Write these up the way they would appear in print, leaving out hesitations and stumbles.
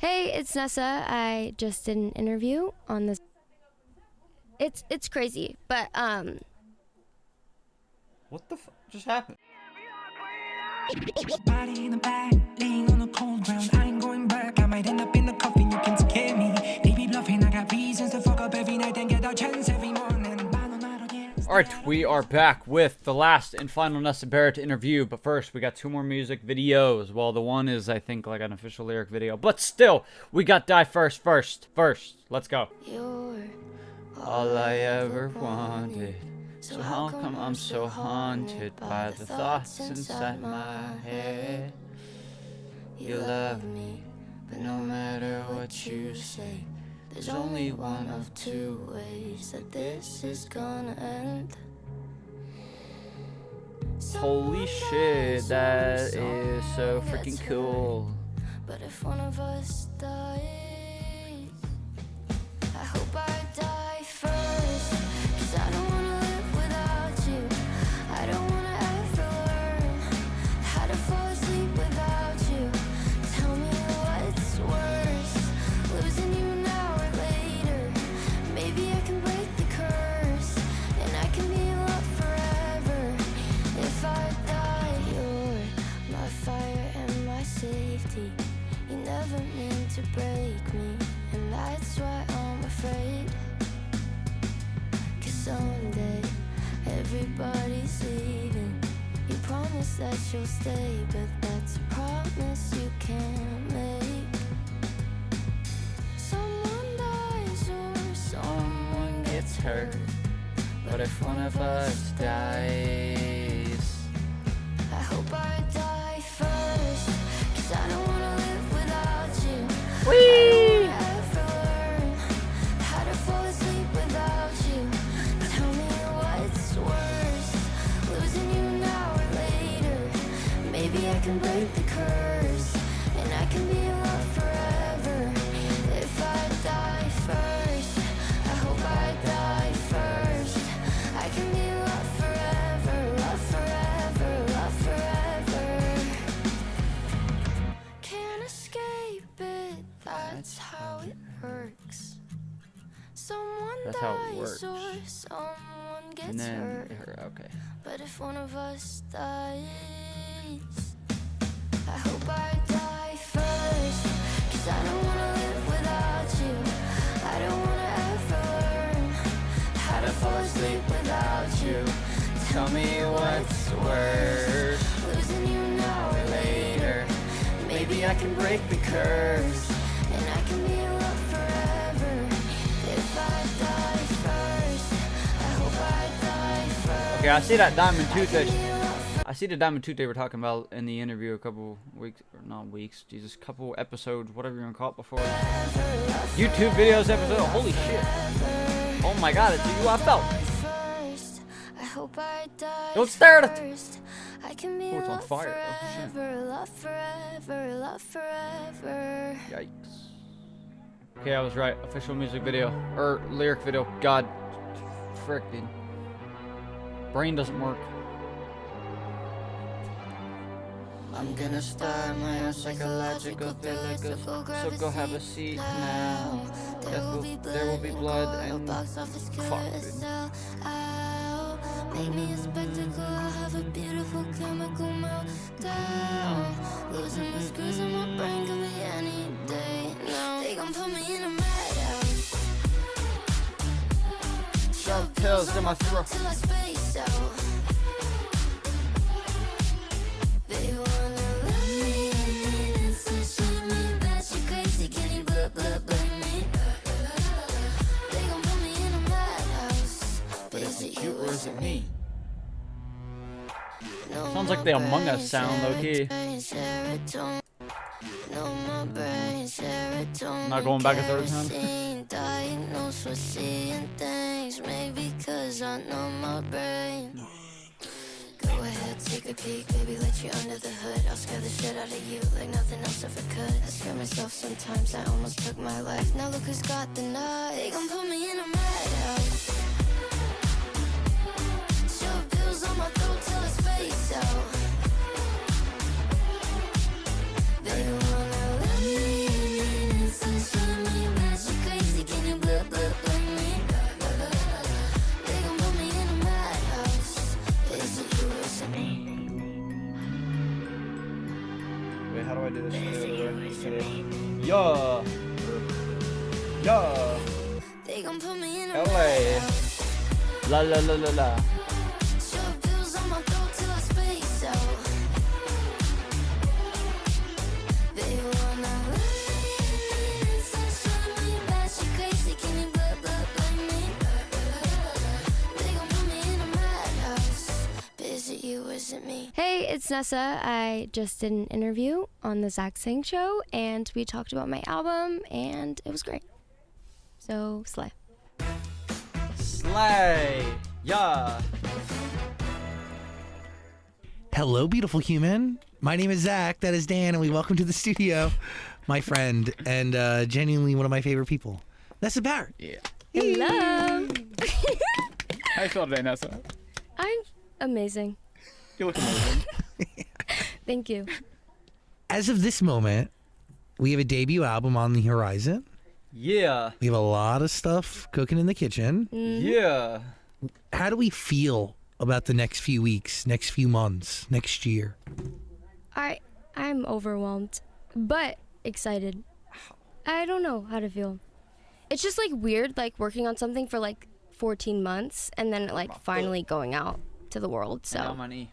Hey, it's Nessa. I just did an interview on this. It's crazy, but What the fuck just happened? Body in the back, laying on the cold ground. I ain't going back. I might end up in the coffin. You can scare me. Baby bluffing. I got reasons to fuck up every night and get a chance every morning. Alright, we are back with the last and final Nessa Barrett interview, but first we got two more music videos. Well, the one is, I think, like an official lyric video, but still, we got Die First. Let's go. you're All I ever wanted. So how come I'm so haunted by the thoughts inside my head? You love me, but no matter what you say, there's only one of two ways that this is gonna end. Holy shit, that is so freaking cool. But if one of us dies, I hope I die first. 'Cause I don't wanna live without you. I don't wanna ever learn how to fall asleep without you. Tell me what's worse, losing you an hour later. Maybe I can break the curse, and I can be loved forever. If I die, you're my fire and my safety. You never mean to break me, and that's why I'm afraid. 'Cause someday everybody's leaving. You promise that you'll stay, but that's a promise you can't make. Someone dies or someone gets hurt, but if one of us dies, I hope I die first. 'Cause I don't wanna live without you. Whee! I don't wanna ever learn how to fall asleep without you. Tell me what's worse, losing you an hour later. Maybe I can break the curse, and I can be loved forever. If I die first, I hope I die first. I can be loved forever, loved forever, loved forever. Can't escape it, that's how it works. Someone That's how it dies works. or someone gets And then hurt. okay. But if one of us dies, I hope I die first. 'Cause I don't wanna live without you. I don't wanna ever learn how to fall asleep without you. Tell me what's worse, Losing you an hour later. maybe I can break the curse. And I can be loved forever. If I die first, I hope I die first. Okay, I see that diamond tooth Be that loved I see the diamond tooth they were talking about in the interview a couple weeks, or not weeks, Jesus, couple episodes, whatever you want to call it before. YouTube videos episode, holy shit. Oh my god, it's you I felt. first. I hope I die Don't stare at it. first. I can be Oh, it's on loved fire. Oh, shit. forever, loved forever, loved forever. Yikes. Okay, I was right. Official music video. Or lyric video. God. Frick, dude. Brain doesn't work. I'm gonna start my own psychological thriller, so go have a seat now. There will be blood and box office fuck, killer dude. sell out. Make me a spectacle, I'll have a beautiful chemical meltdown. Losing the screws in my brain could be any day now. They gon' put me in a madhouse. Shove pills in my throat. Till I space out. They wanna love me and it's a shame me that you crazy, can you blame me? They gon' put me in a madhouse. But is it you or is it me? Sounds like the Among Us sound, low-key. Not going back a third time? Diagnosed for seeing things, maybe 'cause I know my brain. Go ahead, take a peek, baby, let you under the hood. I'll scare the shit out of you like nothing else ever could. I scare myself sometimes, I almost took my life. Now look who's got the knife. They gon' put me in a madhouse. Shove pills on my throat till I space out. They don't wanna let me in. Yeah. Yeah. They gon' put me in a LA. madhouse. La la la la la. Shove pills on my throat till I space out. They wanna ride sunshine on your back, she crazy, can you blame me? They gon' put me in a madhouse. But is it you, is it me? Hey, it's Nessa. I just did an interview on the Zach Sing Show, and we talked about my album, and it was great. So, slay. Slay. Yeah. Hello, beautiful human. My name is Zach. That is Dan, and we welcome to the studio my friend and genuinely one of my favorite people, Nessa Barrett. Yeah. Hello. How you feel today, Nessa? I'm amazing. You look amazing. Thank you. As of this moment, we have a debut album on the horizon. Yeah. We have a lot of stuff cooking in the kitchen. Yeah. How do we feel about the next few weeks, next few months, next year? I'm overwhelmed, but excited. I don't know how to feel. It's just like weird, like working on something for like 14 months and then like finally going out to the world. Now So my knee.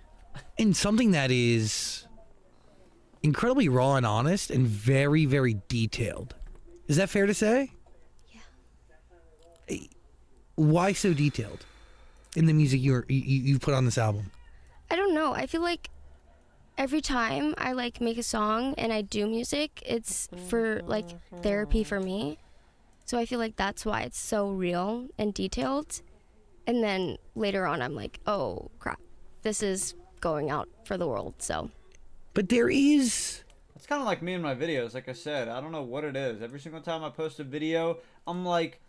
And something that is incredibly raw and honest and very, very detailed. Is that fair to say? Yeah. Why so detailed in the music you put on this album? I don't know. I feel like every time I like make a song and I do music, it's for like therapy for me. So I feel like that's why it's so real and detailed. And then later on, I'm like, oh crap, this is going out for the world. So But there is... It's kind of like me in my videos. Like I said, I don't know what it is. Every single time I post a video, I'm like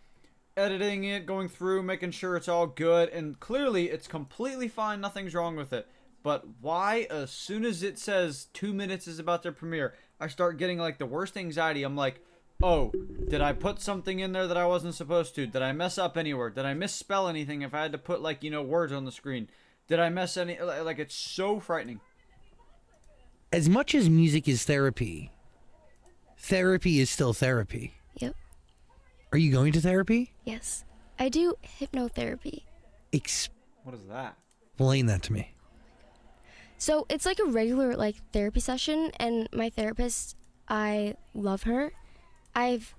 editing it, going through, making sure it's all good. And clearly, it's completely fine. Nothing's wrong with it. But why, as soon as it says 2 minutes is about to premiere, I start getting like the worst anxiety. I'm like, oh, did I put something in there that I wasn't supposed to? Did I mess up anywhere? Did I misspell anything if I had to put like, you know, words on the screen? Did I mess any... Like, it's so frightening. As much as music is therapy, therapy is still therapy. yep, Are you going to therapy? yes, I do hypnotherapy. What is that? Explain that to me. So it's like a regular like therapy session, and my therapist, I love her. I've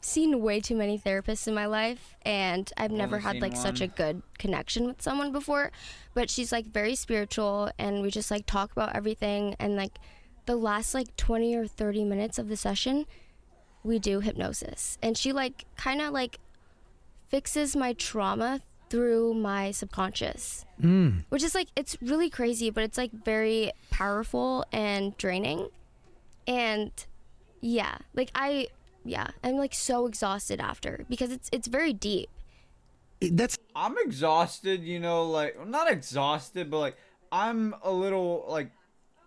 seen way too many therapists in my life, and I've never had seen like such a one. good connection with someone before. But she's like very spiritual, and we just like talk about everything. And like the last like 20 or 30 minutes of the session, we do hypnosis, and she like kind of like fixes my trauma through my subconscious, which is like, it's really crazy, but it's like very powerful and draining. And yeah, like I'm like so exhausted after, because it's very deep. That's I'm exhausted, you know, like, well, not exhausted, but like, I'm a little like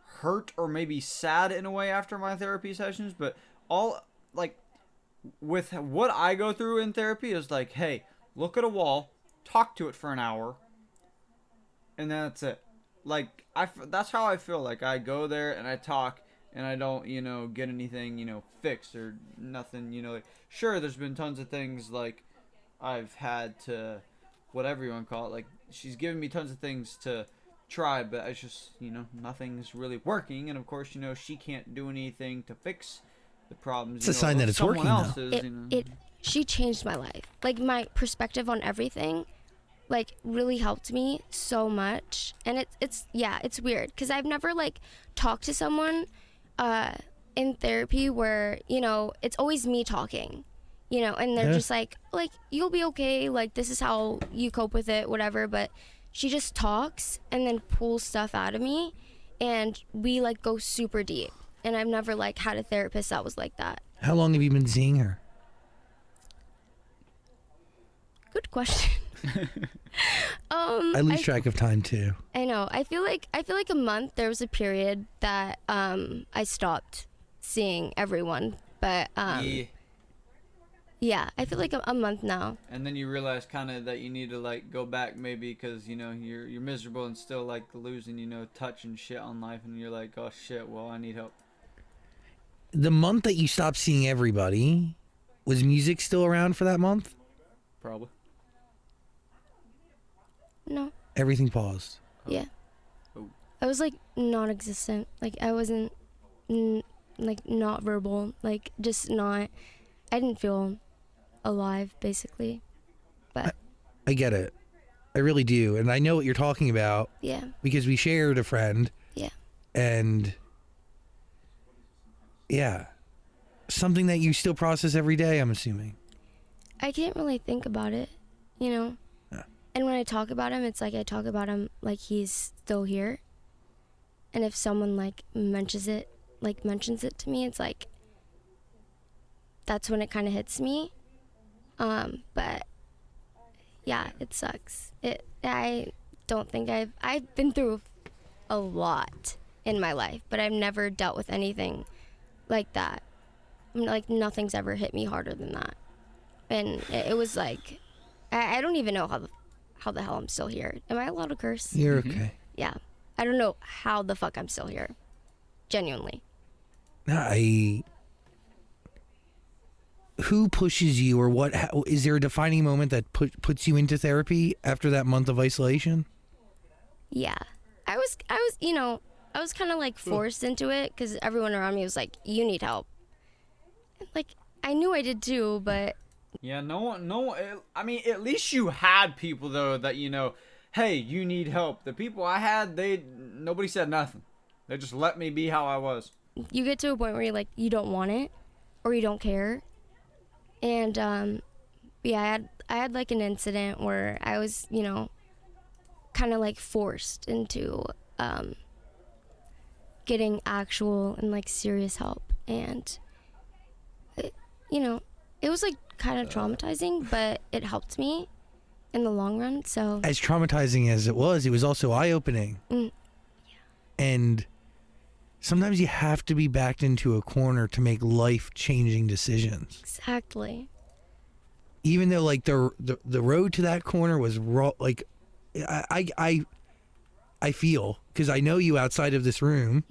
hurt or maybe sad in a way after my therapy sessions. But all like with what I go through in therapy is like, hey, look at a wall, talk to it for an hour, and then that's it. Like, that's how I feel. Like, I go there and I talk, and I don't, you know, get anything, you know, fixed or nothing, you know. Like, sure, there's been tons of things, like, I've had to, whatever you want to call it, like, she's given me tons of things to try, but it's just, you know, nothing's really working. And, of course, you know, she can't do anything to fix the problems. It's a sign that it's working, though. Else's, you know. She changed my life. Like, my perspective on everything, like, really helped me so much. And it's weird, because I've never, like, talked to someone in therapy where, you know, it's always me talking, you know, and they're just like, you'll be okay, like, this is how you cope with it, whatever. But she just talks and then pulls stuff out of me, and we, like, go super deep. And I've never, like, had a therapist that was like that. How long have you been seeing her? Good question. I lose track of time too. I know. I feel like a month. There was a period that I stopped seeing everyone, but yeah, I feel like a month now. And then you realize kind of that you need to like go back maybe because, you know, you're miserable and still like losing, you know, touch and shit on life, and you're like, oh shit, well, I need help. The month that you stopped seeing everybody, was music still around for that month? Probably. No. Everything paused. Yeah. Oh. I was like non-existent. Like I wasn't like not verbal. Like just not. I didn't feel alive basically. But I get it. I really do. And I know what you're talking about yeah. because we shared a friend. Yeah. And yeah, something that you still process every day, I'm assuming. I can't really think about it, you know. Yeah. And when I talk about him, it's like I talk about him like he's still here. And if someone like mentions it to me, it's like that's when it kind of hits me. But yeah, it sucks. I don't think I've been through a lot in my life, but I've never dealt with anything like that. Like nothing's ever hit me harder than that. And it was like, I don't even know how the hell I'm still here. Am I allowed to curse? You're okay. Yeah. I don't know how the fuck I'm still here. Genuinely. Who pushes you, or what? Is there a defining moment that puts you into therapy after that month of isolation? Yeah. I was kind of like forced into it because everyone around me was like, you need help. Like, I knew I did too, but Yeah, no one. I mean, at least you had people though that hey, you need help. The people I had, nobody said nothing. They just let me be how I was. you get to a point where you're like, you don't want it or you don't care. And yeah, I had like an incident where I was, kind of like forced into getting actual and like serious help. And it was like kind of traumatizing, but it helped me in the long run. So As traumatizing as it was also eye-opening. Yeah. And sometimes you have to be backed into a corner to make life-changing decisions. exactly. Even though like the road to that corner was raw, like I feel, because I know you outside of this room.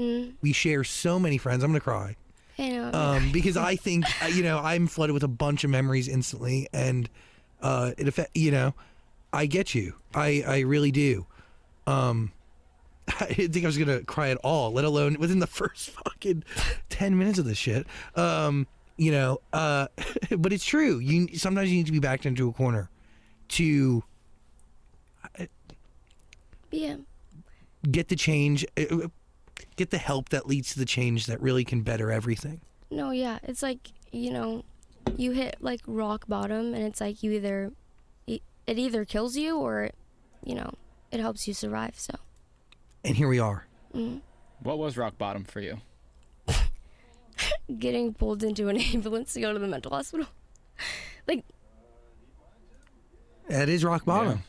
We share so many friends. I'm gonna cry. I know. Because I think I'm flooded with a bunch of memories instantly, and it affect I get you. I really do. I didn't think I was gonna cry at all, let alone within the first fucking 10 minutes of this shit. But it's true. Sometimes you need to be backed into a corner to Yeah. get the change, get the help that leads to the change that really can better everything. No, yeah. It's like, you hit like rock bottom and it's like it either kills you or, it helps you survive. So. And here we are. What was rock bottom for you? Getting pulled into an ambulance to go to the mental hospital. Like, That is rock bottom.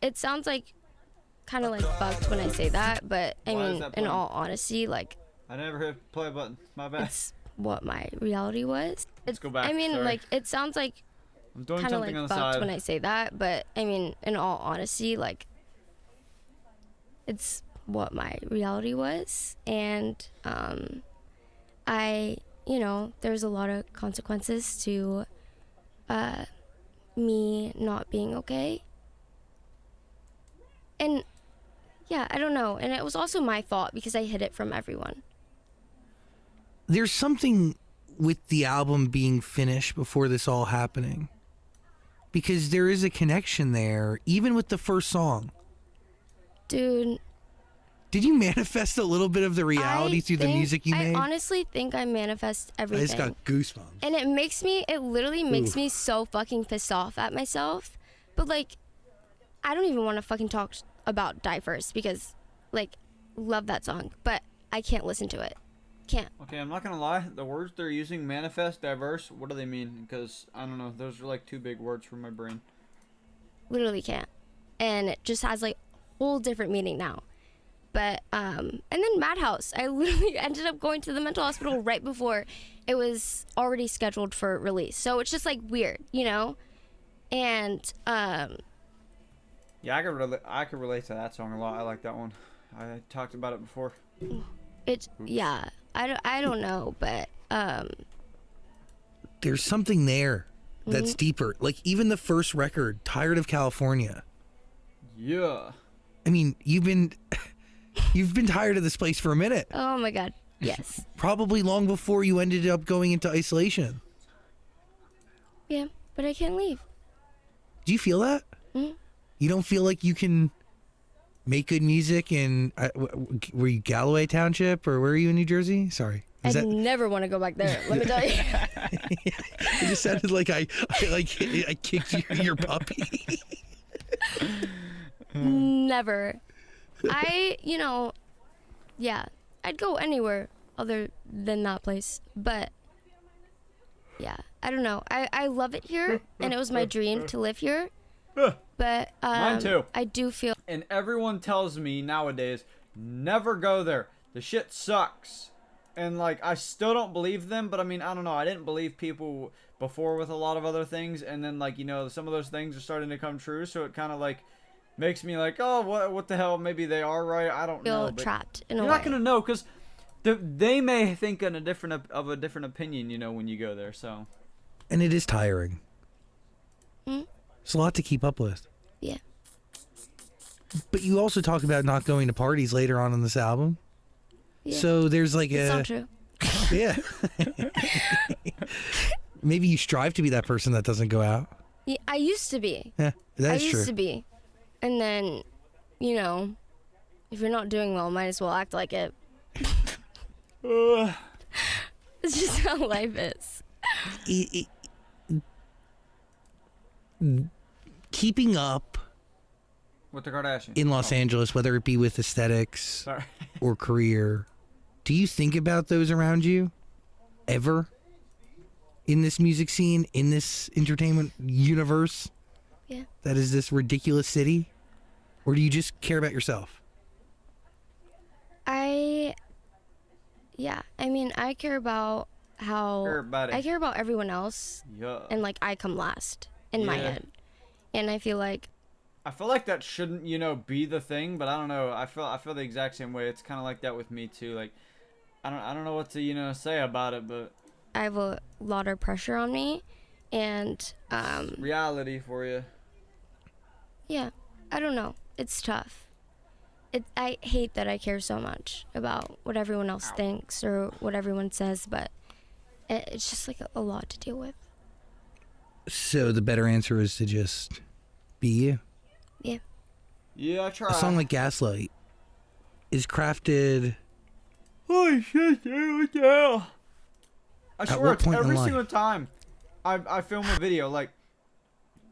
it sounds like kind of like fucked when I say that, but I Why is mean, that in funny? all honesty, like, I never hit play button. My bad. it's what my reality was. Let's go back. I mean, Sorry. like, it sounds like I'm doing kind of something like on the fucked side. when I say that, but I mean, in all honesty, like, it's what my reality was, and there's a lot of consequences to me not being okay. And yeah, I don't know. And it was also my fault because I hid it from everyone. There's something with the album being finished before this all happening, because there is a connection there, even with the first song. Dude, Did you manifest a little bit of the reality through the music you made? I honestly think I manifest I everything. just got goosebumps. And it literally makes me so fucking pissed off at myself. But like, I don't even want to fucking talk about Die First because, like, love that song, but I can't listen to it. Can't. Okay, I'm not gonna lie. The words they're using, manifest, diverse, what do they mean? Because I don't know. Those are like two big words for my brain. Literally can't. And it just has like whole different meaning now. But and then Madhouse, I literally ended up going to the mental hospital right before it was already scheduled for release. So it's just like weird, And Yeah, I could relate to that song a lot. I like that one. I talked about it before. yeah, I don't know, but There's something there that's deeper. Like even the first record, Tired of California. Yeah. I mean, you've been tired of this place for a minute. oh my god, yes. Probably long before you ended up going into isolation. Yeah, but I can't leave. Do you feel that? You don't feel like you can make good music in were you Galloway Township or where are you in New Jersey? Sorry. I never want to go back there. Let me tell you. It just sounded like I kicked your puppy. Never. Yeah, I'd go anywhere other than that place. But yeah, I don't know. I love it here, and it was my dream to live here. But Mine too. I do feel And everyone tells me nowadays, never go there. The shit sucks. And like, I still don't believe them, but I mean, I don't know. I didn't believe people before with a lot of other things, and then like, some of those things are starting to come true, so it kind of like makes me like, oh, what the hell? Maybe they are right. I don't know. But trapped in a way. you're not gonna know because they may think of a different opinion, when you go there. So. And it is tiring. It's a lot to keep up with. Yeah. But you also talk about not going to parties later on in this album. Yeah. So there's like It's not true. Yeah. Maybe you strive to be that person that doesn't go out. Yeah, I used to be. Yeah, that's true. I used to be. And then, if you're not doing well, might as well act like it. It's just how life is. Keeping up With the Kardashians. in Los Angeles, whether it be with aesthetics Sorry. or career, do you think about those around you ever? In this music scene, in this entertainment universe? Yeah. That is this ridiculous city? Or do you just care about yourself? I care about how Everybody. I care about everyone else, Yeah. and like I come last in my Yeah. head, and I feel like that shouldn't, be the thing, but I don't know. I feel the exact same way. It's kind of like that with me too. Like, I don't know what to, say about it, but I have a lot of pressure on me, and reality for you. yeah, I don't know. It's tough. I hate that I care so much about what everyone else thinks or what everyone says, but it's just like a lot to deal with. So the better answer is to just be you. Yeah. Yeah, I try. A song like Gaslight is crafted. Holy shit, dude, what the hell? I swear what it's point in every life? single time I film a video, like,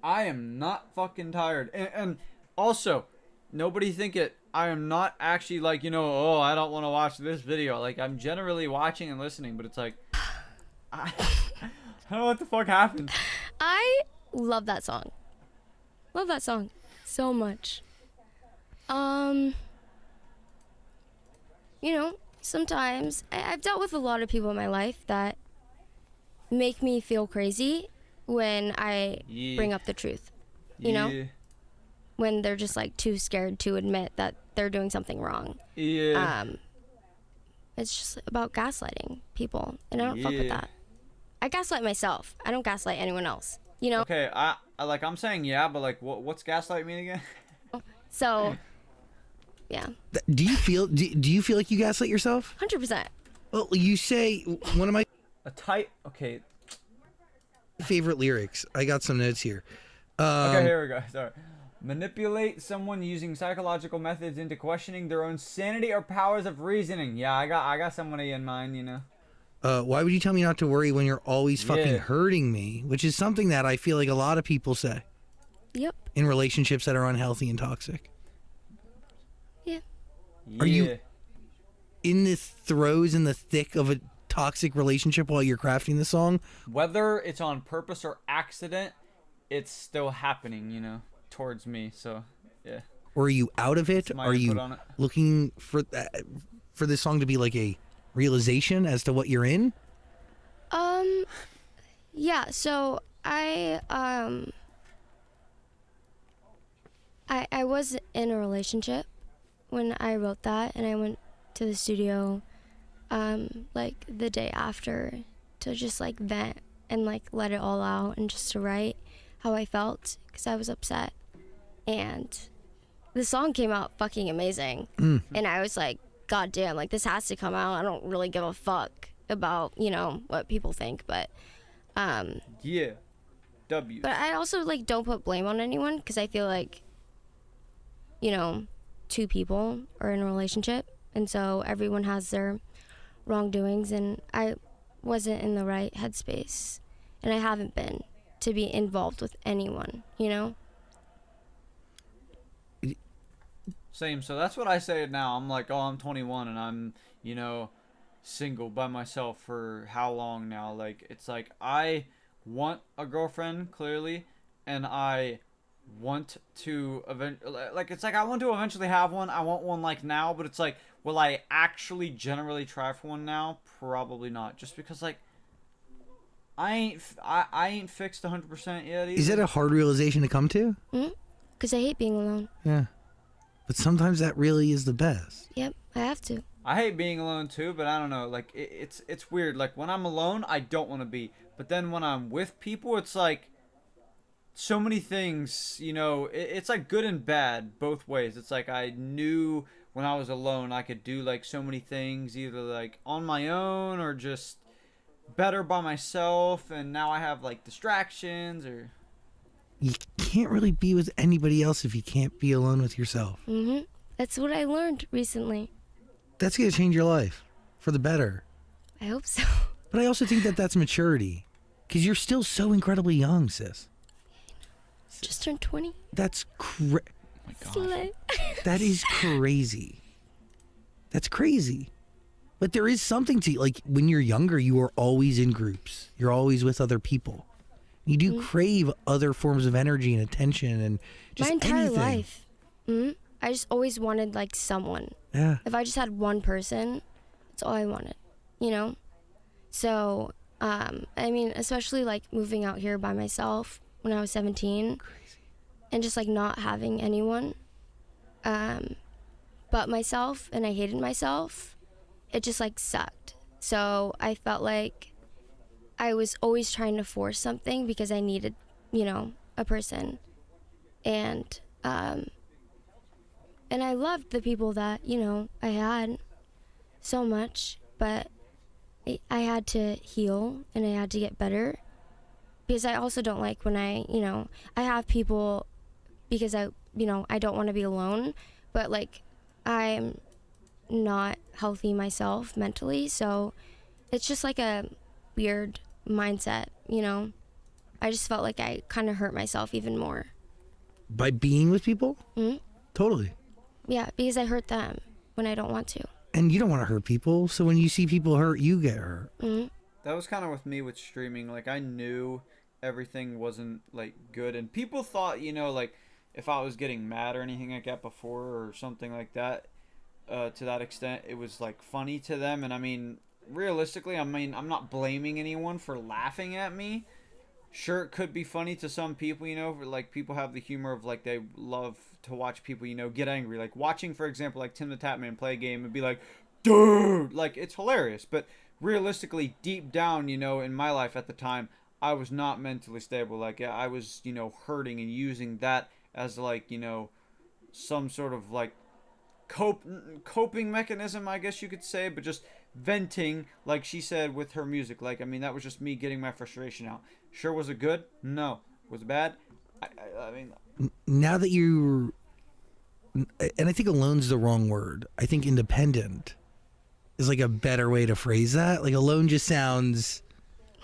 I am not fucking tired. And also, nobody think it, I am not actually like, oh, I don't want to watch this video. Like, I'm generally watching and listening, but it's like, I don't know what the fuck happened. I love that song. Love that song so much. Sometimes I've dealt with a lot of people in my life that make me feel crazy when I Yeah. bring up the truth. Yeah. When they're just like too scared to admit that they're doing something wrong. Yeah. It's just about gaslighting people, and I don't fuck with Yeah. that. I gaslight myself. I don't gaslight anyone else. Okay, I'm saying yeah, but like, what's gaslight mean again? So, yeah, Do you feel like you gaslight yourself? 100%. Well, you say one of my Okay, favorite lyrics. I got some notes here. okay, here we go. Sorry. Manipulate someone using psychological methods into questioning their own sanity or powers of reasoning. Yeah, I got somebody in mind, Why would you tell me not to worry when you're always fucking Yeah. hurting me? Which is something that I feel like a lot of people say Yep. in relationships that are unhealthy and toxic. Yeah. Yeah. Are you in the throes in the thick of a toxic relationship while you're crafting the song? Whether it's on purpose or accident, it's still happening, towards me. So, yeah. Or are you out of it? That's my Are you input on it. looking for this song to be like a realization as to what you're in? Yeah, so I was in a relationship when I wrote that, and I went to the studio like the day after to just like vent and like let it all out and just to write how I felt because I was upset. And the song came out fucking amazing. And I was like, God damn, like this has to come out. I don't really give a fuck about, you know, what people think, but Yeah. W. but I also like don't put blame on anyone because I feel like, you know, two people are in a relationship and so everyone has their wrongdoings, and I wasn't in the right headspace and I haven't been to be involved with anyone, you know. Same. So that's what I say now. I'm like, oh, I'm 21 and I'm, you know, single by myself for how long now? Like, it's like I want a girlfriend clearly, and I want to like it's like I want to eventually have one. I want one like now, but it's like, will I actually generally try for one now? Probably not. Just because like I ain't fixed 100% yet. Either. Is that a hard realization to come to? Because I hate being alone. Yeah. But sometimes that really is the best. Yep, I have to. I hate being alone too, but I don't know. Like it's weird. Like when I'm alone, I don't want to be. But then when I'm with people, it's like so many things. You know, it's like good and bad both ways. It's like I knew when I was alone, I could do like so many things, either like on my own or just better by myself. And now I have like distractions or. You can't really be with anybody else if you can't be alone with yourself. That's what I learned recently. That's going to change your life for the better. I hope so. But I also think that that's maturity. Because you're still so incredibly young, sis. Just turned 20. That's Oh my gosh. Slay. that is crazy. That's crazy. But there is something to, like, when you're younger, you are always in groups. You're always with other people. You do crave other forms of energy and attention and just my entire anything. life. I just always wanted like someone. Yeah. If I just had one person, that's all I wanted, you know? So, I mean, especially like moving out here by myself when I was 17 and just like not having anyone but myself, and I hated myself. It just like sucked. So I felt like I was always trying to force something because I needed, you know, a person. And I loved the people that, you know, I had so much, but I had to heal and I had to get better because I also don't like when I have people because I don't want to be alone, but like I'm not healthy myself mentally, so it's just like a weird mindset, you know. I just felt like I kind of hurt myself even more. By being with people? Totally. Yeah, because I hurt them when I don't want to. And you don't want to hurt people, so when you see people hurt, you get hurt. That was kind of with me with streaming. Like, I knew everything wasn't, like, good. And people thought, you know, like, if I was getting mad or anything like that before or something like that, to that extent, it was, like, funny to them. And, I mean, realistically, I mean, I'm not blaming anyone for laughing at me. Sure, it could be funny to some people, you know, like, people have the humor of, like, they love to watch people, you know, get angry. Like, watching, for example, like, Tim the Tatman play a game and be like, dude! Like, it's hilarious. But realistically, deep down, you know, in my life at the time, I was not mentally stable. Like, I was, you know, hurting and using that as, like, you know, some sort of, like, coping mechanism, I guess you could say, but just venting, like she said, with her music. Like, I mean, that was just me getting my frustration out. Sure, was it good? No. Was it bad? I mean... Now that you're... And I think alone's the wrong word. I think independent is like a better way to phrase that. Like, alone just sounds...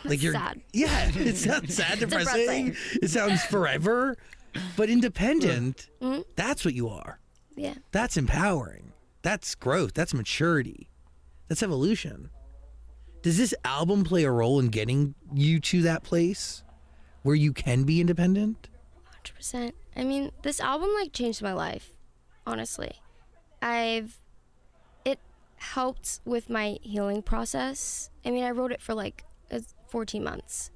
like you're sad. Yeah, it sounds sad, depressing. It sounds forever. But independent, that's what you are. Yeah. That's empowering. That's growth. That's maturity. That's evolution. Does this album play a role in getting you to that place where you can be independent? 100%. I mean, this album like changed my life, honestly. It helped with my healing process. I mean, I wrote it for like 14 months.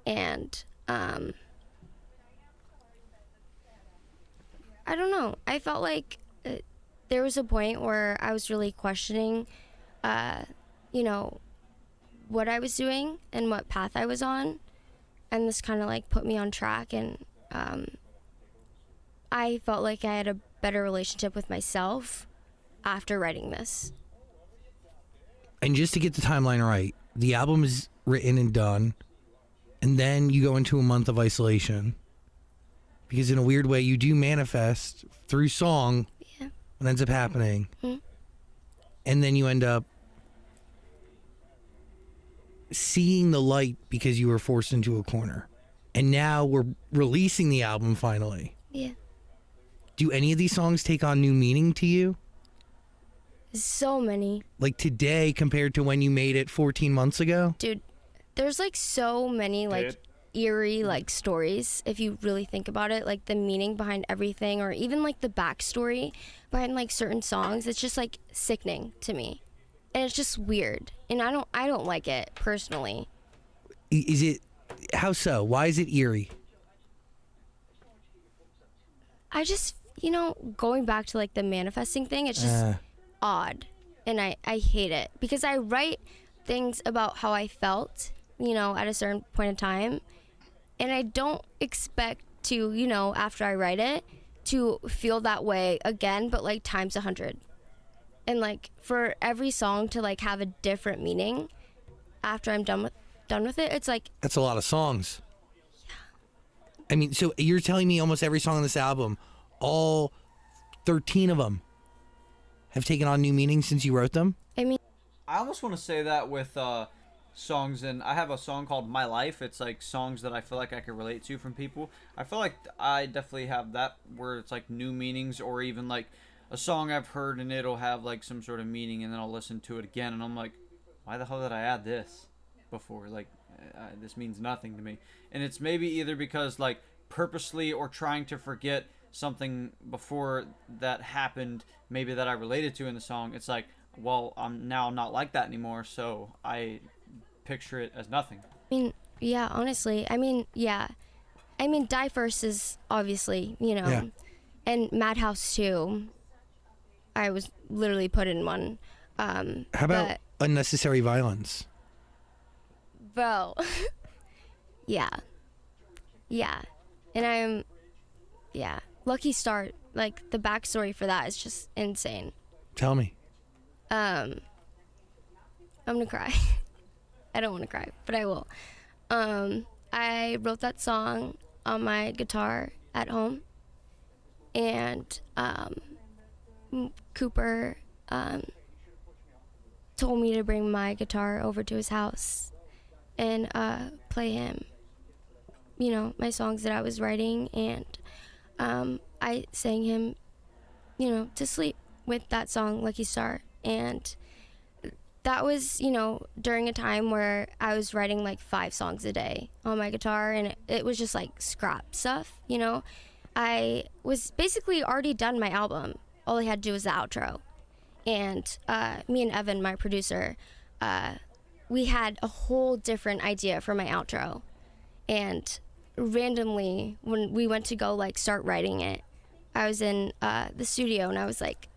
And I don't know. I felt like there was a point where I was really questioning you know, what I was doing and what path I was on, and this kind of like put me on track, and I felt like I had a better relationship with myself after writing this. And just to get the timeline right, the album is written and done, and then you go into a month of isolation. Because in a weird way, you do manifest through song what ends up happening. Mm-hmm. And then you end up seeing the light because you were forced into a corner. And now we're releasing the album finally. Yeah. Do any of these songs take on new meaning to you? So many. Like today compared to when you made it 14 months ago? Dude, there's like so many like eerie like stories if you really think about it, like the meaning behind everything, or even like the backstory behind like certain songs. It's just like sickening to me, and it's just weird, and I don't like it personally. Is it, how so? Why is it eerie? I just, you know, going back to like the manifesting thing, it's just odd, and I hate it because I write things about how I felt, you know, at a certain point in time, and I don't expect to, you know, after I write it, to feel that way again, but like times 100. And like for every song to like have a different meaning after I'm done with it, it's like, that's a lot of songs. Yeah. I mean, so you're telling me almost every song on this album, all 13 of them, have taken on new meaning since you wrote them? I mean, I almost want to say that with songs, and I have a song called My Life. It's like songs that I feel like I could relate to from people. I feel like I definitely have that where it's like new meanings, or even like a song I've heard and it'll have like some sort of meaning, and then I'll listen to it again and I'm like, why the hell did I add this before? Like, this means nothing to me. And it's maybe either because like purposely or trying to forget something before that happened, maybe that I related to in the song. It's like, well, I'm now not like that anymore, so I picture it as nothing. I mean, yeah, honestly, I mean, yeah. I mean, Die First is obviously, you know, and Madhouse too. I was literally put in one. How about Unnecessary Violence? Bro. Yeah. And Lucky Start, like the backstory for that is just insane. Tell me. I'm gonna cry. I don't want to cry, but I will. I wrote that song on my guitar at home, and Cooper told me to bring my guitar over to his house and play him, you know, my songs that I was writing, and I sang him, you know, to sleep with that song, Lucky Star. And that was, you know, during a time where I was writing like 5 songs a day on my guitar, and it was just like scrap stuff, you know. I was basically already done my album. All I had to do was the outro. And me and Evan, my producer, we had a whole different idea for my outro. And randomly, when we went to go like start writing it, I was in the studio and I was like,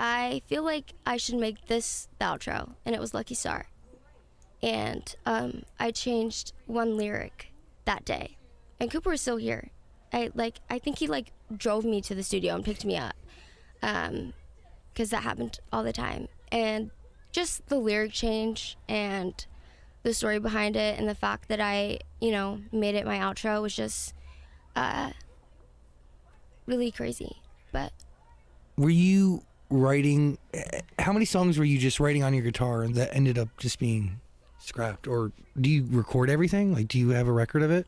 I feel like I should make this the outro, and it was Lucky Star. And I changed one lyric that day, and Cooper was still here. I think he like drove me to the studio and picked me up, because that happened all the time. And just the lyric change and the story behind it, and the fact that I, you know, made it my outro was just really crazy. But were you writing, how many songs were you just writing on your guitar and that ended up just being scrapped? Or do you record everything? Like, do you have a record of it?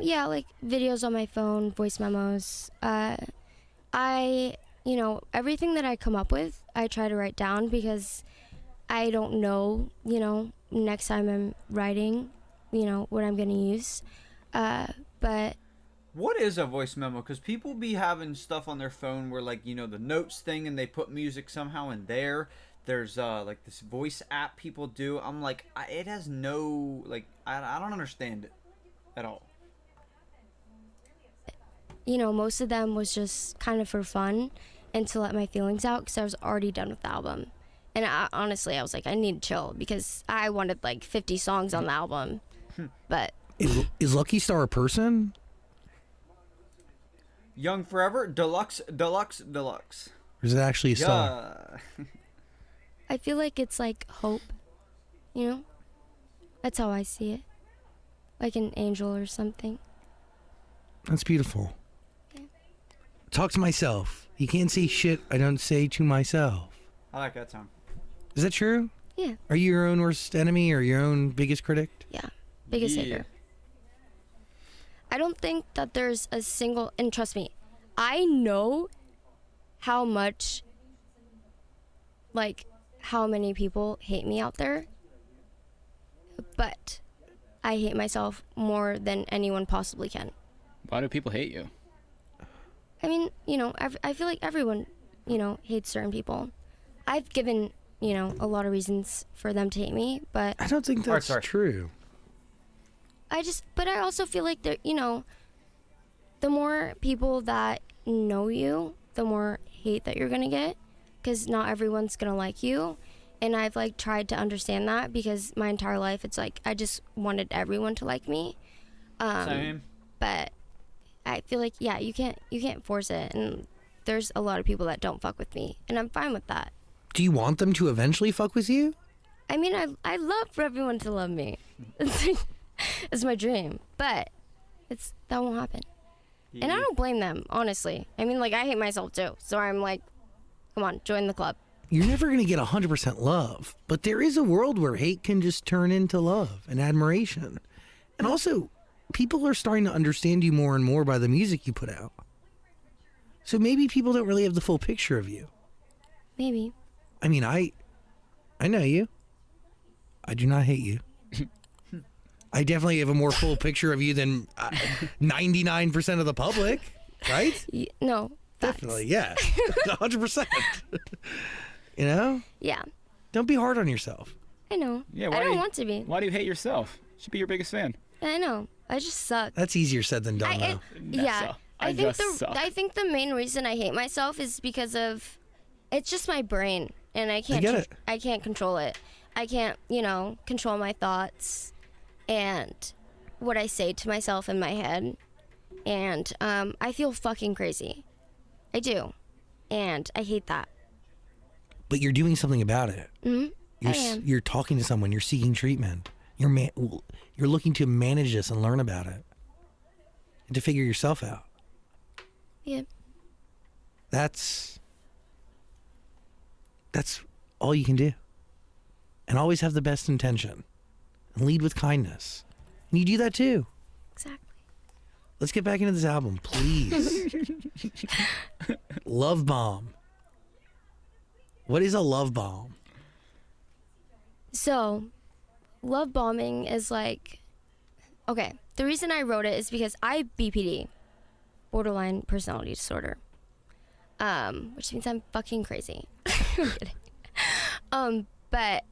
Yeah, like videos on my phone, voice memos. I, you know, everything that I come up with, I try to write down, because I don't know, you know, next time I'm writing, you know, what I'm gonna use. But What is a voice memo? Because people be having stuff on their phone where, like, you know, the notes thing, and they put music somehow in there. There's like this voice app people do. I'm like, it has no, like, I don't understand it at all. You know, most of them was just kind of for fun and to let my feelings out, because I was already done with the album. And honestly, I was like, I need to chill because I wanted like 50 songs on the album. But Is Lucky Star a person? Young Forever, Deluxe. Or is it actually a star? Yeah. I feel like it's like hope, you know? That's how I see it. Like an angel or something. That's beautiful. Talk to myself. You can't say shit I don't say to myself. I like that song. Is that true? Yeah. Are you your own worst enemy or your own biggest critic? Yeah. Biggest Yeah. hater. I don't think that there's a single, and trust me, I know how much, like, how many people hate me out there, but I hate myself more than anyone possibly can. Why do people hate you? I mean, you know, I feel like everyone, you know, hates certain people. I've given, you know, a lot of reasons for them to hate me, but I don't think that's sorry. true. but I also feel like there, you know, the more people that know you, the more hate that you're gonna get, because not everyone's gonna like you. And I've like tried to understand that because my entire life it's like I just wanted everyone to like me. Same. But I feel like you can't force it, and there's a lot of people that don't fuck with me, and I'm fine with that. Do you want them to eventually fuck with you? I mean, I love for everyone to love me. It's my dream, but that won't happen. And I don't blame them, honestly. I mean, like, I hate myself too. So I'm like, come on, join the club. You're never going to get 100% love, but there is a world where hate can just turn into love and admiration. And also, people are starting to understand you more and more by the music you put out. So maybe people don't really have the full picture of you. Maybe. I mean, I know you. I do not hate you. I definitely have a more full picture of you than 99% of the public, right? No. Facts. Definitely, yeah. 100%. You know? Yeah. Don't be hard on yourself. I know. Yeah, I don't want to be. Why do you hate yourself? You should be your biggest fan. I know. I just suck. That's easier said than done, though. Yeah. I just suck. I think the main reason I hate myself is because of it's just my brain, and I can't get it. I can't control it. I can't, you know, control my thoughts and what I say to myself in my head. And I feel fucking crazy. I do. And I hate that. But you're doing something about it. Mm-hmm. I am. You're talking to someone. You're seeking treatment. You're looking to manage this and learn about it, and to figure yourself out. Yeah. That's all you can do. And always have the best intention, and lead with kindness. And you do that too. Exactly. Let's get back into this album, please. Love bomb. What is a love bomb? So, love bombing is like, okay, the reason I wrote it is because I BPD, borderline personality disorder, which means I'm fucking crazy. I'm kidding. But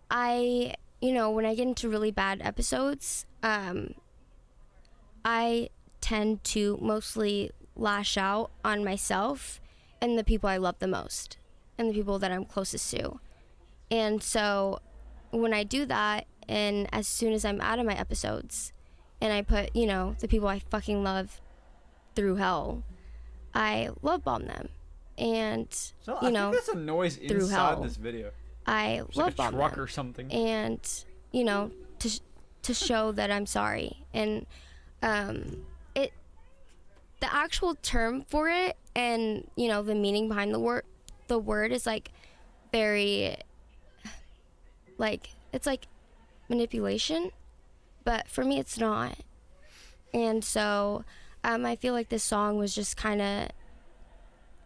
I, you know, when I get into really bad episodes, I tend to mostly lash out on myself and the people I love the most and the people that I'm closest to. And so when I do that, and as soon as I'm out of my episodes and I put, you know, the people I fucking love through hell, I love bomb them. And, So you I know, think that's a noise through inside hell. this video. I It's love like a bomb truck them. or something. And, you know, to show that I'm sorry. And the actual term for it and, you know, the meaning behind the word is like very, like, it's like manipulation, but for me it's not. And so I feel like this song was just kind of,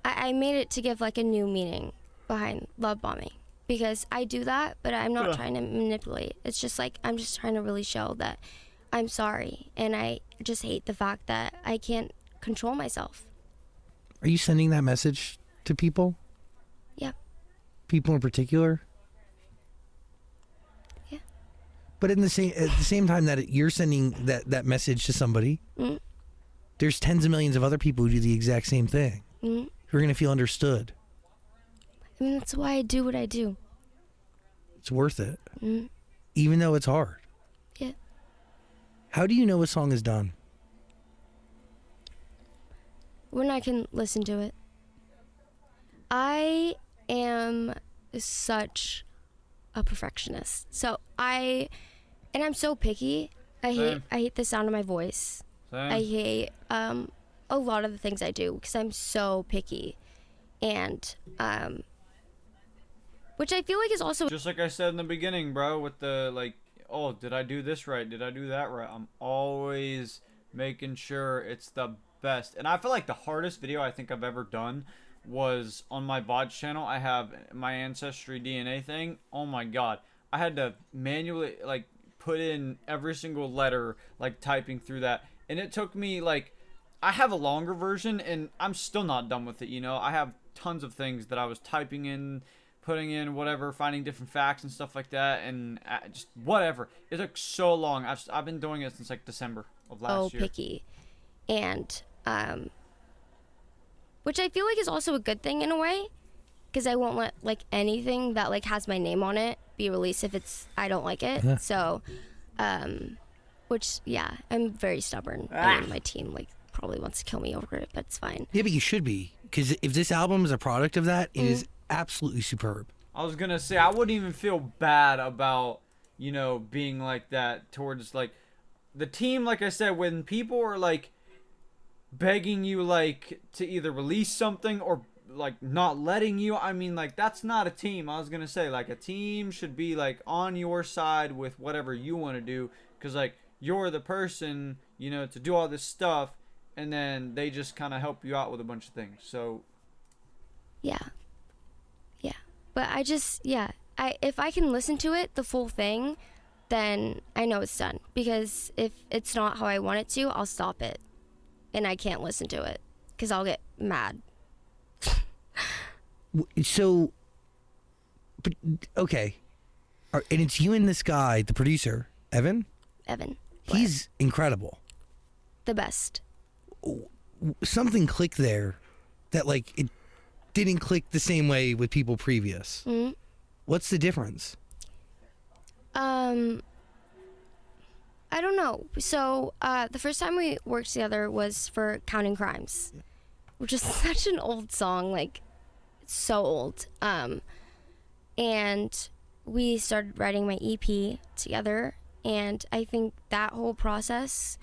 I made it to give like a new meaning behind love bombing, because I do that, but I'm not trying to manipulate. It's just like I'm just trying to really show that I'm sorry, and I just hate the fact that I can't control myself. Are you sending that message to people? Yeah. People in particular? Yeah. But at the same time that you're sending that message to somebody, there's tens of millions of other people who do the exact same thing. Who are going to feel understood. I mean, that's why I do what I do. It's worth it. Mm. Even though it's hard. Yeah. How do you know a song is done? When I can listen to it. I am such a perfectionist. And I'm so picky. I hate the sound of my voice. Same. I hate a lot of the things I do because I'm so picky. And which I feel like is also Just like I said in the beginning, bro, with the like, oh, did I do this right? Did I do that right? I'm always making sure it's the best. And I feel like the hardest video I think I've ever done was on my Vods channel. I have my ancestry DNA thing. Oh my god. I had to manually like put in every single letter, like typing through that. And it took me like, I have a longer version and I'm still not done with it, you know. I have tons of things that I was typing in, putting in whatever, finding different facts and stuff like that, and just whatever. It took so long. I've been doing it since like December of last year. picky. And which I feel like is also a good thing in a way, because I won't let like anything that like has my name on it be released if I don't like it. Yeah. So which yeah, I'm very stubborn. I mean, my team like probably wants to kill me over it, but it's fine. Yeah, but you should be. Because if this album is a product of that, it is absolutely superb. I was gonna say, I wouldn't even feel bad about, you know, being like that towards like the team. Like I said, when people are like begging you like to either release something or like not letting you, I mean, like that's not a team. I was gonna say, like, a team should be like on your side with whatever you want to do, because like you're the person, you know, to do all this stuff, and then they just kind of help you out with a bunch of things. So Yeah. But I just, if I can listen to it, the full thing, then I know it's done. Because if it's not how I want it to, I'll stop it. And I can't listen to it. Because I'll get mad. So, but okay. And it's you and this guy, the producer, Evan? Evan. He's incredible. The best. Something clicked there that like it didn't click the same way with people previous. Mm-hmm. What's the difference? I don't know. So the first time we worked together was for Counting Crimes, which is such an old song. Like, it's so old. And we started writing my EP together. And I think that whole process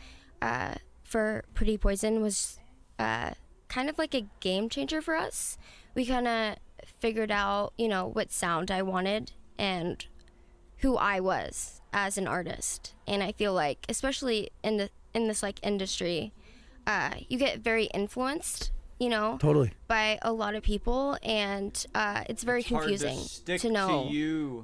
for Pretty Poison was kind of like a game changer for us. We kind of figured out, you know, what sound I wanted and who I was as an artist. And I feel like, especially in this like industry, you get very influenced, you know, Totally. by a lot of people, and it's very it's hard confusing to stick to know to you.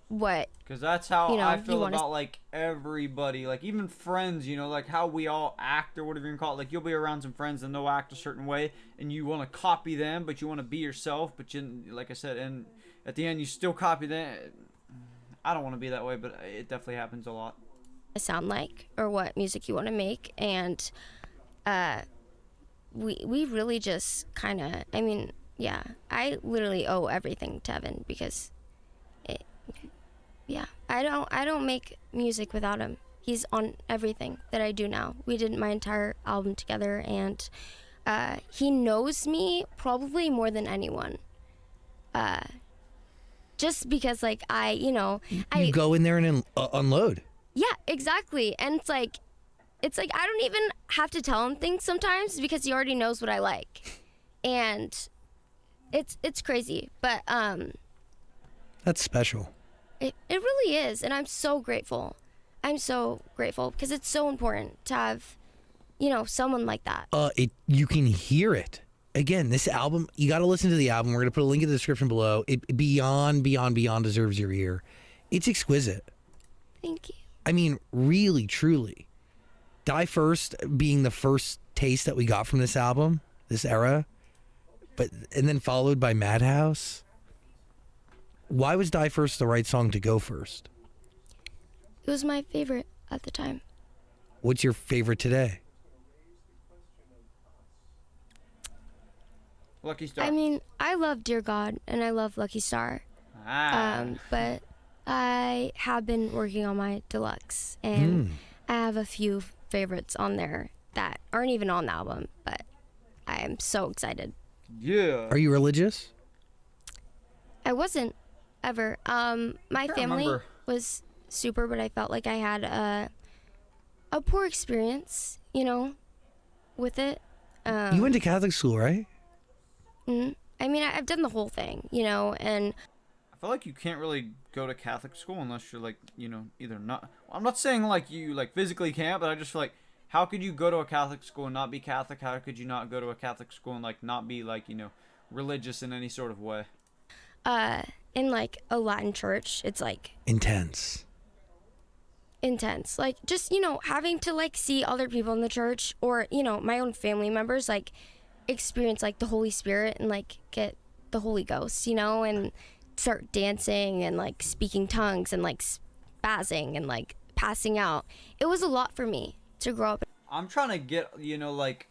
what Because that's how you know, I you feel wanna- about like everybody, like even friends, you know, like how we all act or whatever you can call it. Like you'll be around some friends and they'll act a certain way and you want to copy them, but you want to be yourself. But you, like I said, and at the end you still copy them. I don't want to be that way, but it definitely happens a lot. sound like or what music you want to make. And we really just kind of, I mean, yeah, I literally owe everything to Evan, because I don't make music without him. He's on everything that I do now. We did my entire album together, and he knows me probably more than anyone. Just because, like, you You go in there and unload. Yeah, exactly. And it's like I don't even have to tell him things sometimes, because he already knows what I like. And it's crazy, but That's special. it really is, and I'm so grateful. I'm so grateful, because it's so important to have, you know, someone like that. You can hear it. Again, this album, you got to listen to the album. We're going to put a link in the description below. It beyond deserves your ear. It's exquisite. Thank you. I mean, really, truly. Die First being the first taste that we got from this album, this era, and then followed by Madhouse. Why was Die First the right song to go first? It was my favorite at the time. What's your favorite today? Lucky Star. I mean, I love Dear God and I love Lucky Star. But I have been working on my deluxe, and I have a few favorites on there that aren't even on the album, but I am so excited. Yeah. Are you religious? I wasn't ever. My family remember. was super, but I felt like I had a poor experience, you know, with it. You went to Catholic school, right? I mean, I've done the whole thing, you know, and I feel like you can't really go to Catholic school unless you're like, you know, either not. I'm not saying like you like physically can't, but I just feel like, how could you go to a Catholic school and not be Catholic? How could you not go to a Catholic school and like not be like, you know, religious in any sort of way? in like a Latin church, it's like Intense. like just, you know, having to like see other people in the church, or, you know, my own family members like experience like the Holy Spirit and like get the Holy Ghost, you know, and start dancing and like speaking tongues and like spazzing and like passing out. It was a lot for me to grow up. I'm trying to get, you know, like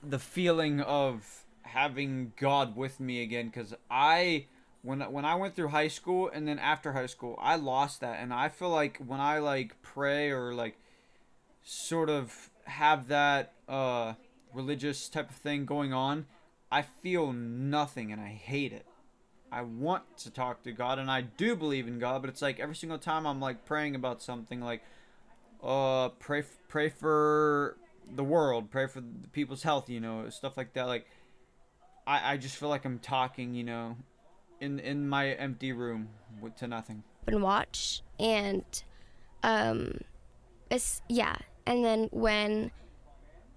the feeling of having God with me again, because when I went through high school and then after high school, I lost that. And I feel like when I like pray or like sort of have that religious type of thing going on, I feel nothing and I hate it. I want to talk to God and I do believe in God, but it's like every single time I'm like praying about something, like pray for the world, pray for the people's health, you know, stuff like that. Like I just feel like I'm talking, you know, in my empty room to nothing. And watch, and it's and then when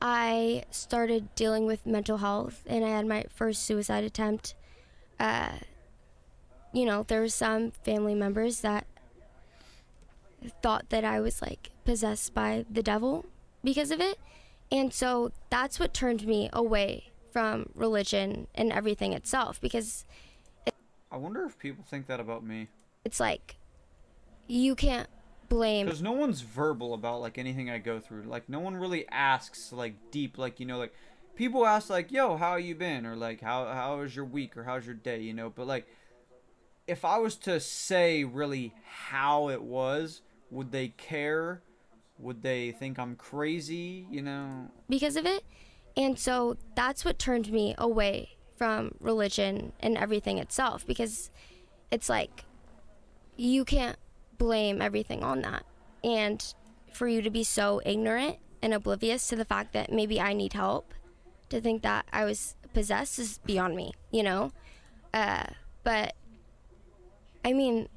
I started dealing with mental health and I had my first suicide attempt, you know, there were some family members that thought that I was like possessed by the devil because of it, and so that's what turned me away from religion and everything itself, because I wonder if people think that about me. it's like you can't blame. Because no one's verbal about like anything I go through. Like no one really asks like deep, like, you know, like people ask like, yo, how you been? Or like, how was your week? Or how's your day? You know, but like if I was to say really how it was, would they care? Would they think I'm crazy? You know? Because of it. And so that's what turned me away from religion and everything itself, because it's like you can't blame everything on that. And for you to be so ignorant and oblivious to the fact that maybe I need help, to think that I was possessed, is beyond me, you know? But I mean,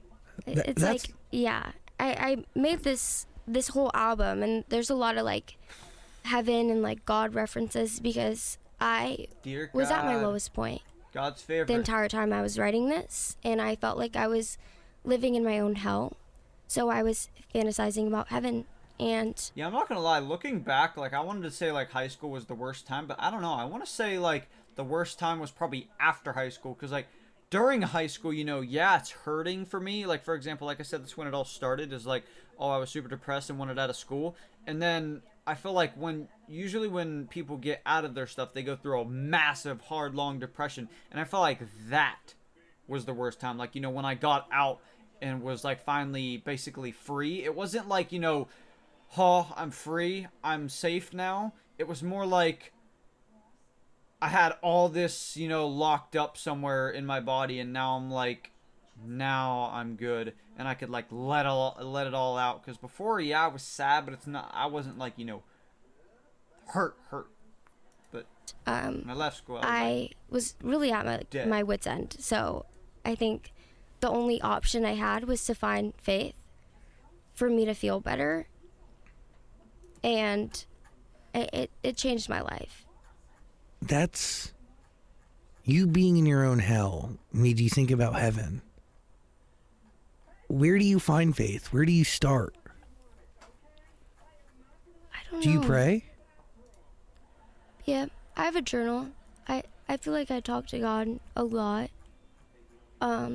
it's like, yeah, I made this whole album, and there's a lot of like heaven and like God references, because I Dear was at my God, lowest point God's favorite. the entire time I was writing this, and I felt like I was living in my own hell. So I was fantasizing about heaven. And Yeah, I'm not gonna lie. Looking back, like I wanted to say like high school was the worst time, but I don't know. I want to say like the worst time was probably after high school, because like during high school, you know, yeah, it's hurting for me. Like for example, like I said, that's when it all started. Is like, oh, I was super depressed and wanted out of school, and then I feel like usually when people get out of their stuff, they go through a massive, hard, long depression, and I felt like that was the worst time. Like, you know, when I got out and was like finally basically free, it wasn't like, you know, oh, I'm free, I'm safe now. It was more like I had all this, you know, locked up somewhere in my body, and now I'm good, and I could like let it all out. Because before, yeah, I was sad, but I wasn't like, you know, hurt. But when I left school, I was really at dead. my wit's end. So I think the only option I had was to find faith for me to feel better, and it changed my life. That's you being in your own hell made you think about heaven. Where do you find faith? Where do you start? I don't know. Do you pray? Yeah, I have a journal. I feel like I talk to God a lot. I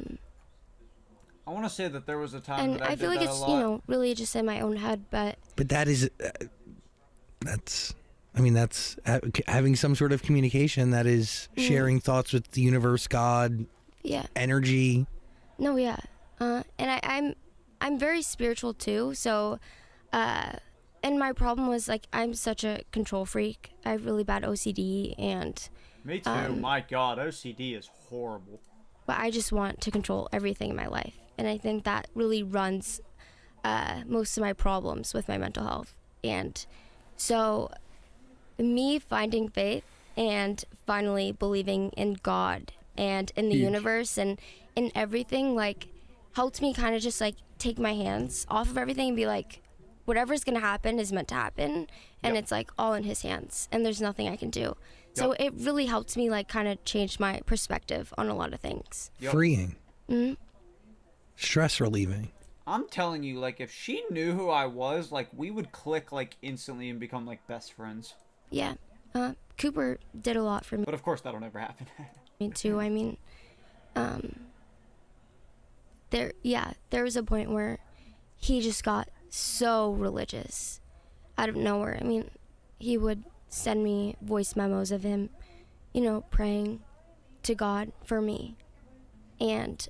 want to say that there was a time And that I I feel did like that it's, a lot. you know, really just in my own head, but But that is that's I mean, that's having some sort of communication that is sharing thoughts with the universe, God, Yeah. energy. No, yeah. And I'm very spiritual too. So, and my problem was like I'm such a control freak. I have really bad OCD, and Me too. My God, OCD is horrible. but I just want to control everything in my life, and I think that really runs most of my problems with my mental health. And so, me finding faith and finally believing in God and in the universe and in everything, like, helped me kind of just like take my hands off of everything and be like, whatever's gonna happen is meant to happen, and it's like all in His hands, and there's nothing I can do. So it really helped me like kind of change my perspective on a lot of things. Freeing. Mhm. Stress relieving. I'm telling you, like, if she knew who I was, like, we would click, like, instantly and become, like, best friends. Yeah. Cooper did a lot for But of course, that'll never happen. me too. I mean, there was a point where he just got so religious out of nowhere. I mean, he would send me voice memos of him, praying to God for me. And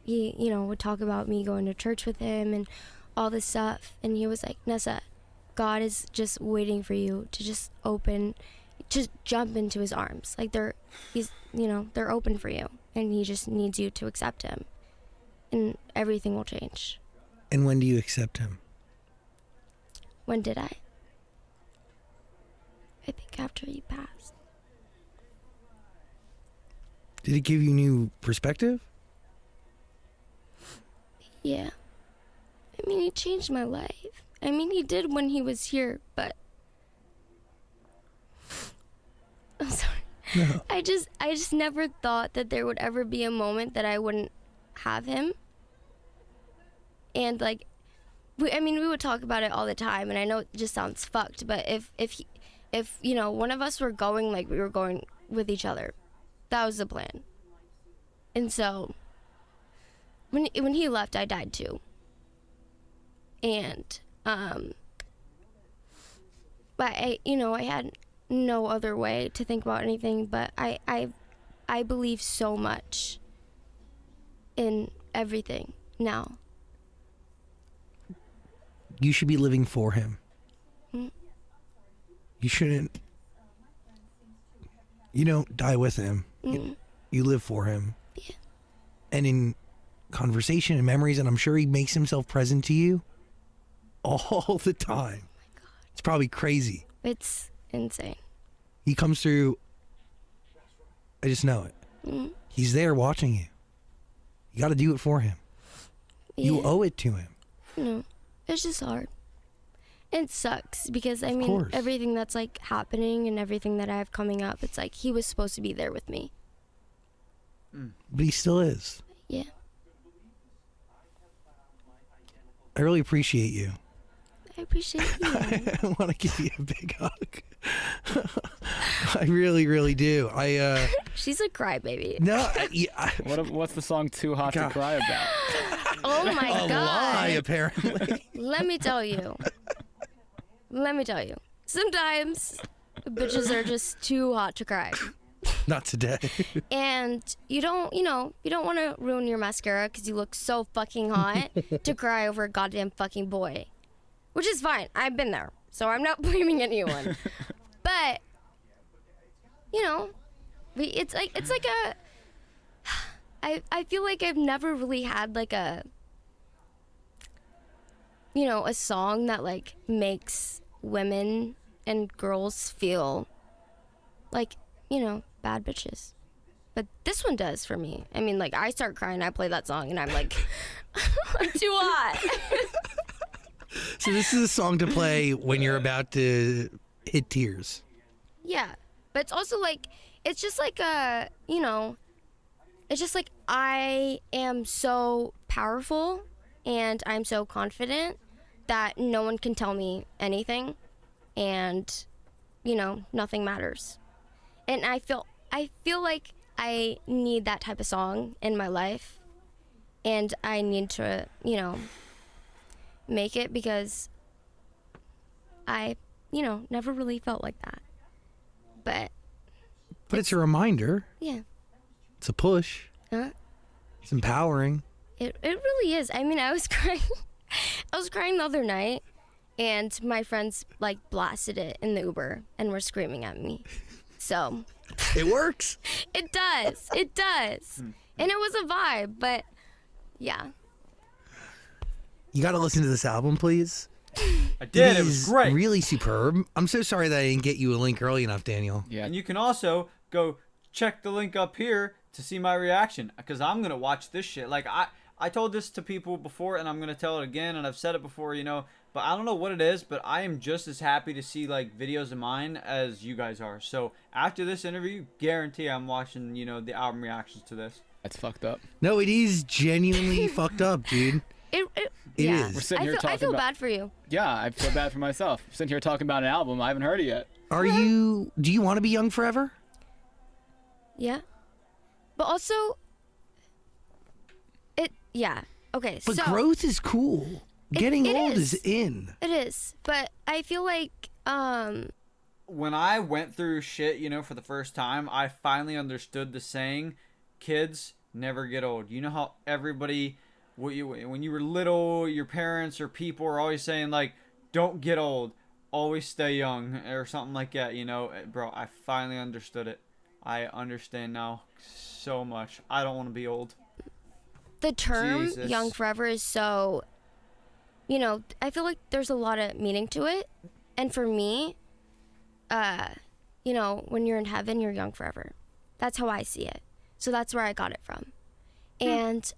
he, would talk about me going to church with him and all this stuff. And he was like, Nessa, God is just waiting for you to just jump into His arms. Like they're open for you, and He just needs you to accept Him, and everything will change. And when do you accept Him? When did I? I think after He passed. Did it give you new perspective? Yeah. I mean, He changed my life. I mean, He did when He was here, but I'm sorry. No. I just never thought that there would ever be a moment that I wouldn't have Him. And like, we would talk about it all the time, and I know it just sounds fucked, but if one of us were going, like we were going with each other, that was the plan. And so when he left, I died too. And but I had no other way to think about anything, but I believe so much in everything now. You should be living for Him. Hmm. You shouldn't. You don't die with Him. You live for Him. Yeah. And in conversation and memories, and I'm sure He makes Himself present to you all the time. Oh my God. It's probably crazy. It's insane. He comes through. I just know it. He's there watching you. You got to do it for Him. Yeah. You owe it to Him. No, it's just hard. It sucks because I Of mean course. everything that's like happening and everything that I have coming up, it's like He was supposed to be there with me. But He still is. Yeah. I really appreciate you. I appreciate you. I want to give you a big hug. I really, really do. She's a crybaby. No, What's the song "Too Hot God. to Cry" about? Oh my a God. lie, apparently. Let me tell you. Sometimes bitches are just too hot to cry. Not today. And you don't want to ruin your mascara because you look so fucking hot to cry over a goddamn fucking boy. Which is fine. I've been there. So I'm not blaming anyone. But, it's like a... I feel like I've never really had like a song that like makes women and girls feel like, bad bitches. But this one does for me. I mean, like, I start crying, I play that song, and I'm like, I'm too hot. So this is a song to play when you're about to hit tears. Yeah. But it's also like, it's just like it's just like I am so powerful and I'm so confident that no one can tell me anything, and nothing matters. And I feel like I need that type of song in my life, and I need to make it because I never really felt like that. But it's a reminder. yeah. It's a push. Huh? It's empowering. It really is. I mean, I was crying. I was crying the other night, and my friends like blasted it in the Uber and were screaming at me. So It works. it does. It does. And it was a vibe, but yeah. You got to listen to this album, please. I did. It is was great. Really superb. I'm so sorry that I didn't get you a link early enough, Daniel. Yeah. And you can also go check the link up here to see my reaction, because I'm gonna watch this shit. Like I told this to people before, and I'm gonna tell it again, and I've said it before, but I don't know what it is, but I am just as happy to see like videos of mine as you guys are. So after this interview, guarantee I'm watching, the album reactions to this. That's fucked up. No, it is genuinely fucked up, dude. It is. We're sitting here I talking feel about. bad for you. Yeah, I feel bad for myself. Sitting here talking about an album I haven't heard it yet. Do you want to be young forever? Yeah. But also, okay, But so growth is cool. Getting it old is. is in. it is. But I feel like, When I went through shit, for the first time, I finally understood the saying, kids never get old. You know how everybody, when you were little, your parents or people are always saying, like, don't get old, always stay young, or something like that, Bro, I finally understood it. I understand now so much. I don't want to be old. the term Jesus. young forever is so, I feel like there's a lot of meaning to it. And for me, when you're in heaven, you're young forever. That's how I see it. So that's where I got it from. And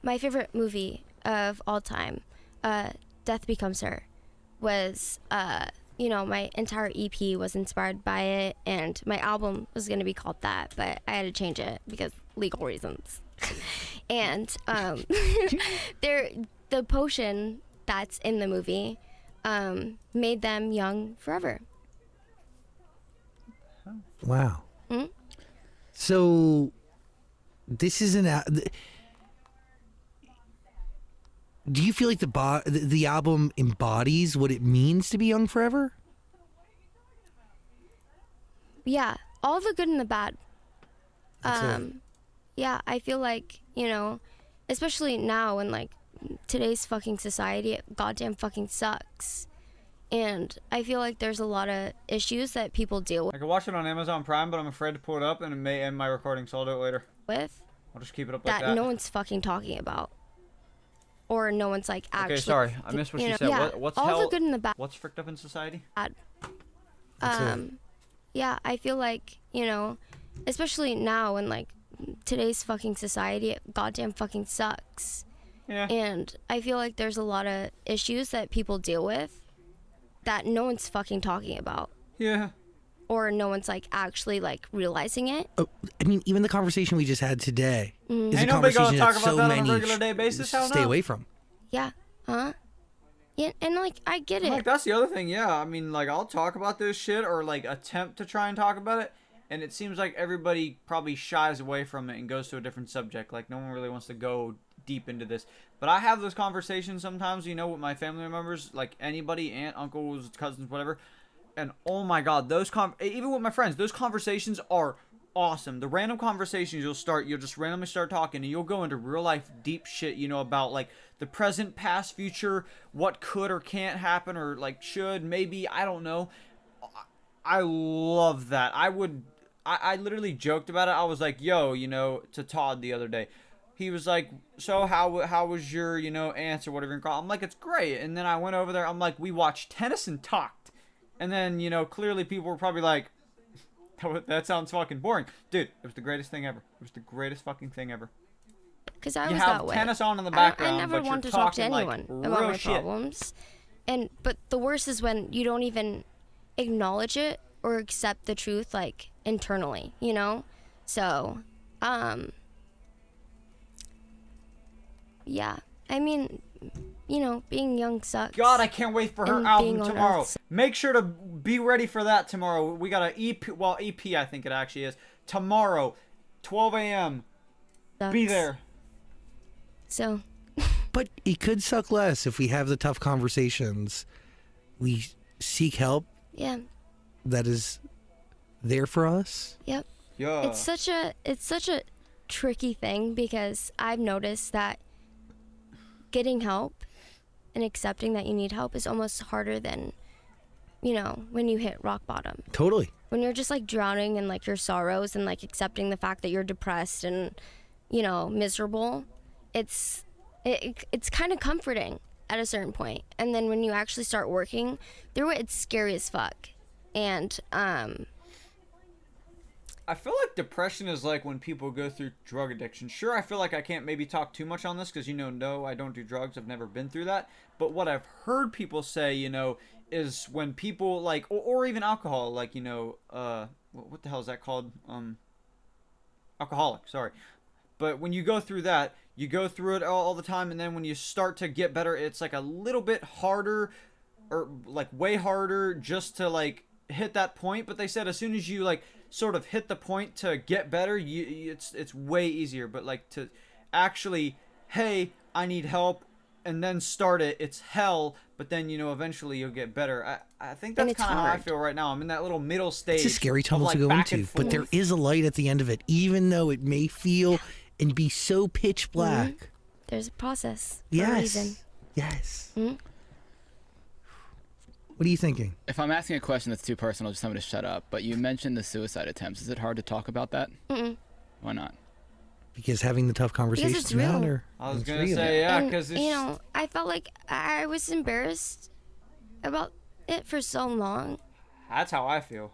my favorite movie of all time, Death Becomes Her, was, my entire EP was inspired by it, and my album was going to be called that, but I had to change it because legal reasons. And the potion that's in the movie made them young forever. Wow. Mhm. So this is do you feel like the album embodies what it means to be young forever? Yeah, all the good and the bad. That's it. Yeah, I feel like, especially now in like today's fucking society, it goddamn fucking sucks. And I feel like there's a lot of issues that people deal I could watch it on Amazon Prime, but I'm afraid to pull it up, and it may end my recording, so I'll do it later. with I'll just keep it up like that that. no one's fucking talking about. Or no one's like actually. Okay, sorry. I missed what you said. Yeah, What's all hell? the good and the bad. What's fricked up in society? That's it. Yeah, I feel like, especially now in like today's fucking society, it goddamn fucking sucks. Yeah. And I feel like there's a lot of issues that people deal with that no one's fucking talking about. Yeah. Or no one's like actually like realizing it. Oh, I mean, even the conversation we just had today is a Ain't nobody conversation gonna talk that about so that on a many regular day basis, hell stay no. away from. Yeah. Huh? Yeah, and like I get it. Like, that's the other thing, yeah. I mean, like, I'll talk about this shit or, like, attempt to try and talk about it, and it seems like everybody probably shies away from it and goes to a different subject. Like, no one really wants to go deep into this. But I have those conversations sometimes, with my family members, like anybody, aunt, uncles, cousins, whatever. And, oh my God, even with my friends, those conversations are awesome. The random conversations you'll just randomly start talking, and you'll go into real life deep shit, about, like, the present, past, future, what could or can't happen, or, like, should, maybe, I don't know. I love that. I literally joked about it. I was like, yo, to Todd the other day. He was like, so how was your, aunt's or whatever you call it? I'm like, it's great. And then I went over there. I'm like, we watched tennis and talked. And then, clearly people were probably like, that sounds fucking boring. Dude, it was the greatest thing ever. It was the greatest fucking thing ever. Because I You was have that way. tennis on in the background, I never but want you're to talk to talking, like, anyone about real my shit. problems. But the worst is when you don't even acknowledge it or accept the truth, like, internally, So, yeah. I mean, being young sucks. God, I can't wait for her And album being on tomorrow. Earth Make sure to be ready for that tomorrow. We got an EP, EP I think it actually is. Tomorrow, 12 a.m. Be sucks. there. So, But it could suck less if we have the tough conversations. We seek help Yeah. that is there for us. Yep. Yeah. It's such a tricky thing because I've noticed that getting help and accepting that you need help is almost harder than, when you hit rock bottom. Totally. When you're just like drowning in like your sorrows and like accepting the fact that you're depressed and, miserable, it's kind of comforting at a certain point. And then when you actually start working through it, it's scary as fuck. And I feel like depression is like when people go through drug addiction. Sure, I feel like I can't maybe talk too much on this because, no, I don't do drugs. I've never been through that. But what I've heard people say, is when people like, or even alcohol, like, what the hell is that called? Alcoholic, sorry. But when you go through that, you go through it all the time. And then when you start to get better, it's like a little bit harder or like way harder just to like hit that point. But they said as soon as you like sort of hit the point to get better, it's way easier. But like to actually, hey, I need help, and then start it, it's hell. But then eventually you'll get better. I think that's kind of how I feel right now. I'm in that little middle stage. It's a scary tunnel to go into, but there is a light at the end of it, even though it may feel and be so pitch black. Mm-hmm. There's a process for a reason. Yes. Mm-hmm. What are you thinking? If I'm asking a question that's too personal, just tell me to shut up. But you mentioned the suicide attempts. Is it hard to talk about that? Mm-mm. Why not? Because having the tough conversations it's real. matter. I was It's gonna real. say yeah, And, because I felt like I was embarrassed about it for so long. that's how I feel.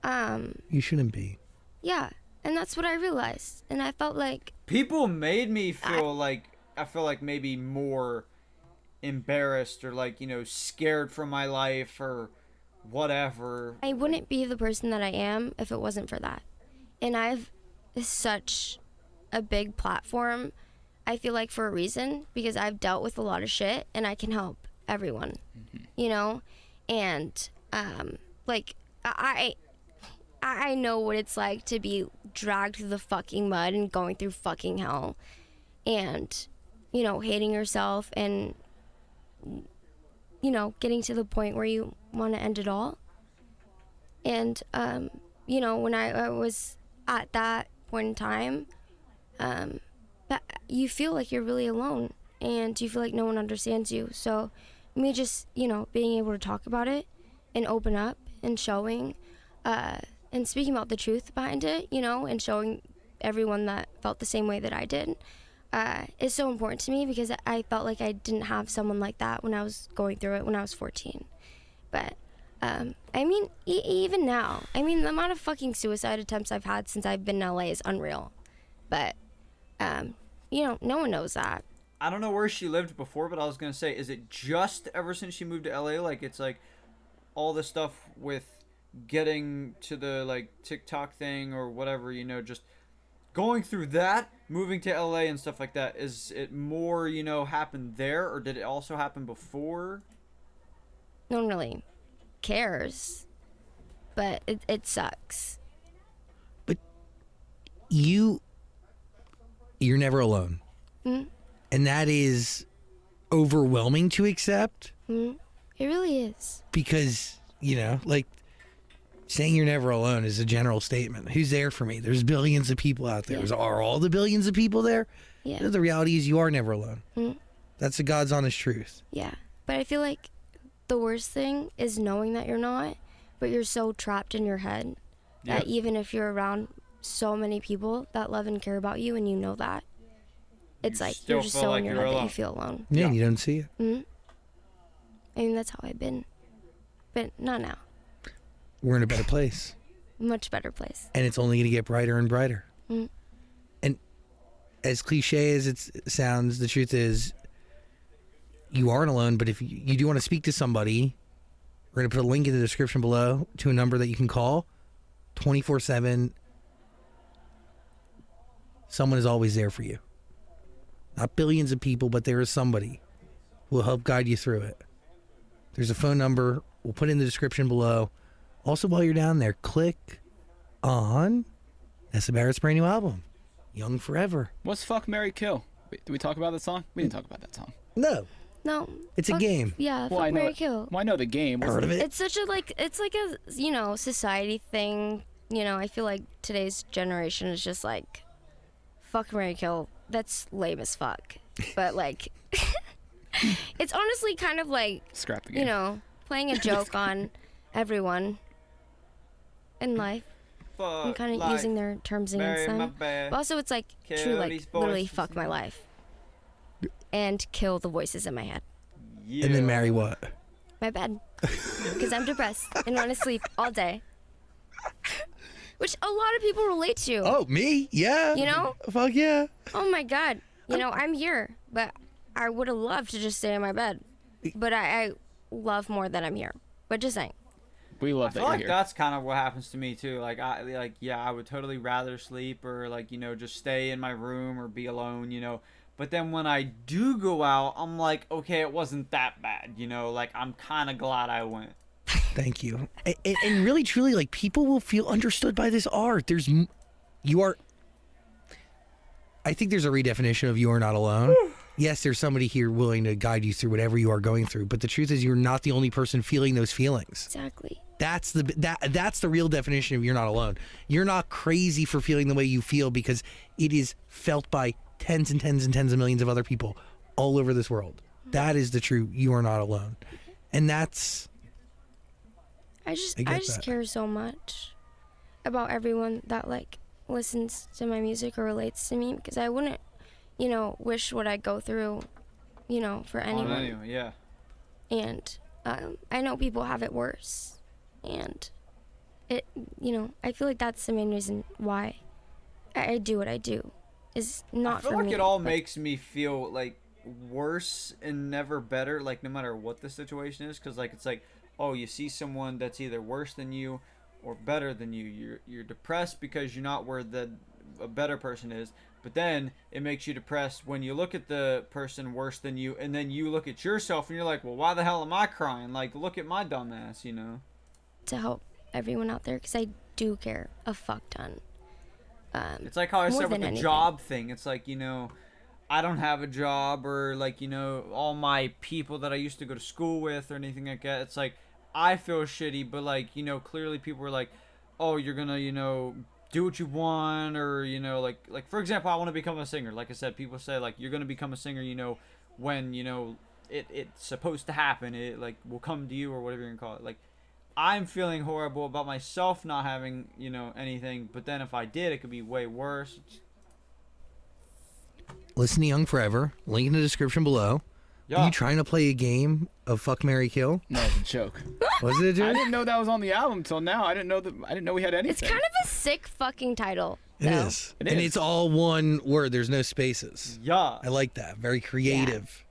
You shouldn't be. Yeah, and that's what I realized. And I felt like People made me feel like I feel like maybe more embarrassed or like scared for my life or whatever. I wouldn't be the person that I am if it wasn't for that. And I've such a big platform, I feel like, for a reason, because I've dealt with a lot of shit and I can help everyone, and like I know what it's like to be dragged through the fucking mud and going through fucking hell and hating yourself and getting to the point where you want to end it all. And when I was at that point in time, but you feel like you're really alone and you feel like no one understands you. So me just being able to talk about it and open up and showing and speaking about the truth behind it, and showing everyone that felt the same way that I did, is so important to me because I felt like I didn't have someone like that when I was going through it when I was 14. But even now, the amount of fucking suicide attempts I've had since I've been in LA is unreal. But no one knows that. I don't know where she lived before, but I was gonna say, is it just ever since she moved to LA? Like it's like all the stuff with getting to the like TikTok thing or whatever, just going through that, moving to LA and stuff like that. Is it more, happened there, or did it also happen before? No one really cares, but it sucks. But you're never alone. Mm-hmm. And that is overwhelming to accept. Mm-hmm. It really is. Because, like saying you're never alone is a general statement. Who's there for me? There's billions of people out there. Yeah. Are all the billions of people there? Yeah. The reality is you are never alone. Mm-hmm. That's the God's honest truth. Yeah. But I feel like the worst thing is knowing that you're not, but you're so trapped in your head that even if you're around so many people that love and care about you and you know that, it's like you're just so in your head that you feel alone. Yeah, and you don't see it. Mm-hmm. That's how I've been. But not now. We're in a better place. Much better place. And it's only going to get brighter and brighter. Mm-hmm. And as cliche as it sounds, the truth is you aren't alone, but if you do want to speak to somebody, we're going to put a link in the description below to a number that you can call 24/7. Someone is always there for you. Not billions of people, but there is somebody who will help guide you through it. There's a phone number. We'll put it in the description below. Also, while you're down there, click on Nessa Barrett's brand new album, Young Forever. What's Fuck, Marry, Kill? Did we talk about that song? We didn't talk about that song. No. No. It's a fuck- game. Yeah, Well, I fuck, know Mary, it. kill. Well, I know the game. Heard of it? It's such a it's like a society thing. I feel like today's generation is just like, fuck, Mary, kill. That's lame as fuck. But like, it's honestly kind of like, Scrap the game. playing a joke on everyone in life and kind of using their terms against them. But also, it's like true, like literally fuck my life and kill the voices in my head. Yeah. And then marry what? My bed, because I'm depressed and want to sleep all day, which a lot of people relate to. Oh, me? Yeah. Fuck yeah. Oh my god, I'm here, but I would have loved to just stay in my bed, but I love more that I'm here. But just saying. We love I that feel you're like here. that's kind of what happens to me too. Like I would totally rather sleep or just stay in my room or be alone. But then when I do go out, I'm like, okay, it wasn't that bad. Like I'm kind of glad I went. Thank you. And really, truly, like, people will feel understood by this art. I think there's a redefinition of you are not alone. Yes, there's somebody here willing to guide you through whatever you are going through. But the truth is, you're not the only person feeling those feelings. Exactly. That's the real definition of you're not alone. You're not crazy for feeling the way you feel because it is felt by tens and tens and tens of millions of other people all over this world. That is the true you are not alone. And that's... I just get that. care so much about everyone that like listens to my music or relates to me, because I wouldn't, wish what I go through, for anyone. Anyway, yeah. And I know people have it worse, and it, I feel like that's the main reason why I do what I do, is not I feel for like me. it all but makes me feel like worse and never better, like no matter what the situation is, because like it's like, oh, you see someone that's either worse than you or better than you. You're depressed because you're not where a better person is. But then it makes you depressed when you look at the person worse than you, and then you look at yourself and you're like, well, why the hell am I crying? Like, look at my dumb ass, to help everyone out there, because I do care a fuck ton. It's like how I more said with than the anything. job thing. It's like, I don't have a job, or like, all my people that I used to go to school with or anything like that. It's like, I feel shitty, but like, clearly people were like, oh, you're gonna, do what you want, or, like for example, I want to become a singer. Like I said, people say like, you're gonna become a singer, when, it's supposed to happen. It like will come to you, or whatever you're gonna call it. Like, I'm feeling horrible about myself not having, anything, but then if I did, it could be way worse. Listen to Young Forever. Link in the description below. Yeah. Are you trying to play a game of Fuck, Marry, Kill? No, it's a joke. Was it a I joke? didn't know that was on the album till now. I didn't know we had anything. It's kind of a sick fucking title. It though. is. It And is. it's all one word. There's no spaces. Yeah. I like that. Very creative.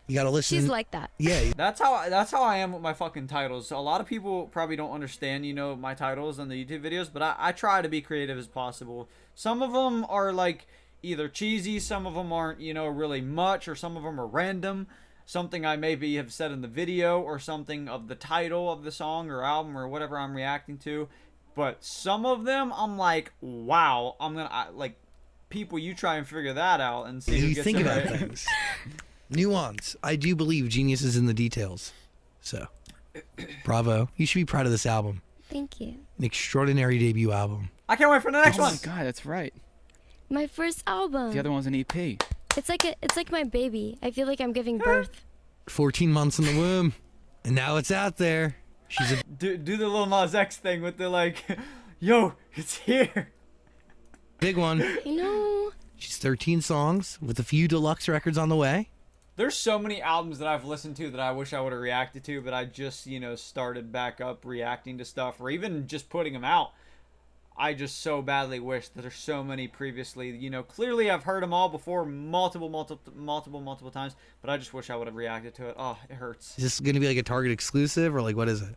You got to listen. She's like that. Yeah. That's how I am with my fucking titles. A lot of people probably don't understand, my titles on the YouTube videos, but I try to be creative as possible. Some of them are like either cheesy, some of them aren't, really much, or some of them are random. Something I maybe have said in the video, or something of the title of the song or album or whatever I'm reacting to. But some of them, I'm like, wow, like, people, you try and figure that out and see who You gets think it about right. things. Nuance. I do believe genius is in the details. So, bravo. You should be proud of this album. Thank you. An extraordinary debut album. I can't wait for the next Oh one. my god, that's right. My first album. The other one's an E EP. It's like my baby. I feel like I'm giving birth. 14 months in the womb. And now it's out there. She's a Do the little Nas X thing with the like, yo, it's here. big one. I know. She's 13 songs with a few deluxe records on the way. There's so many albums that I've listened to that I wish I would have reacted to, but I just, started back up reacting to stuff, or even just putting them out. I just so badly wish that there's so many previously, clearly I've heard them all before multiple times, but I just wish I would have reacted to it. Oh, it hurts. Is this going to be like a Target exclusive or like what is it?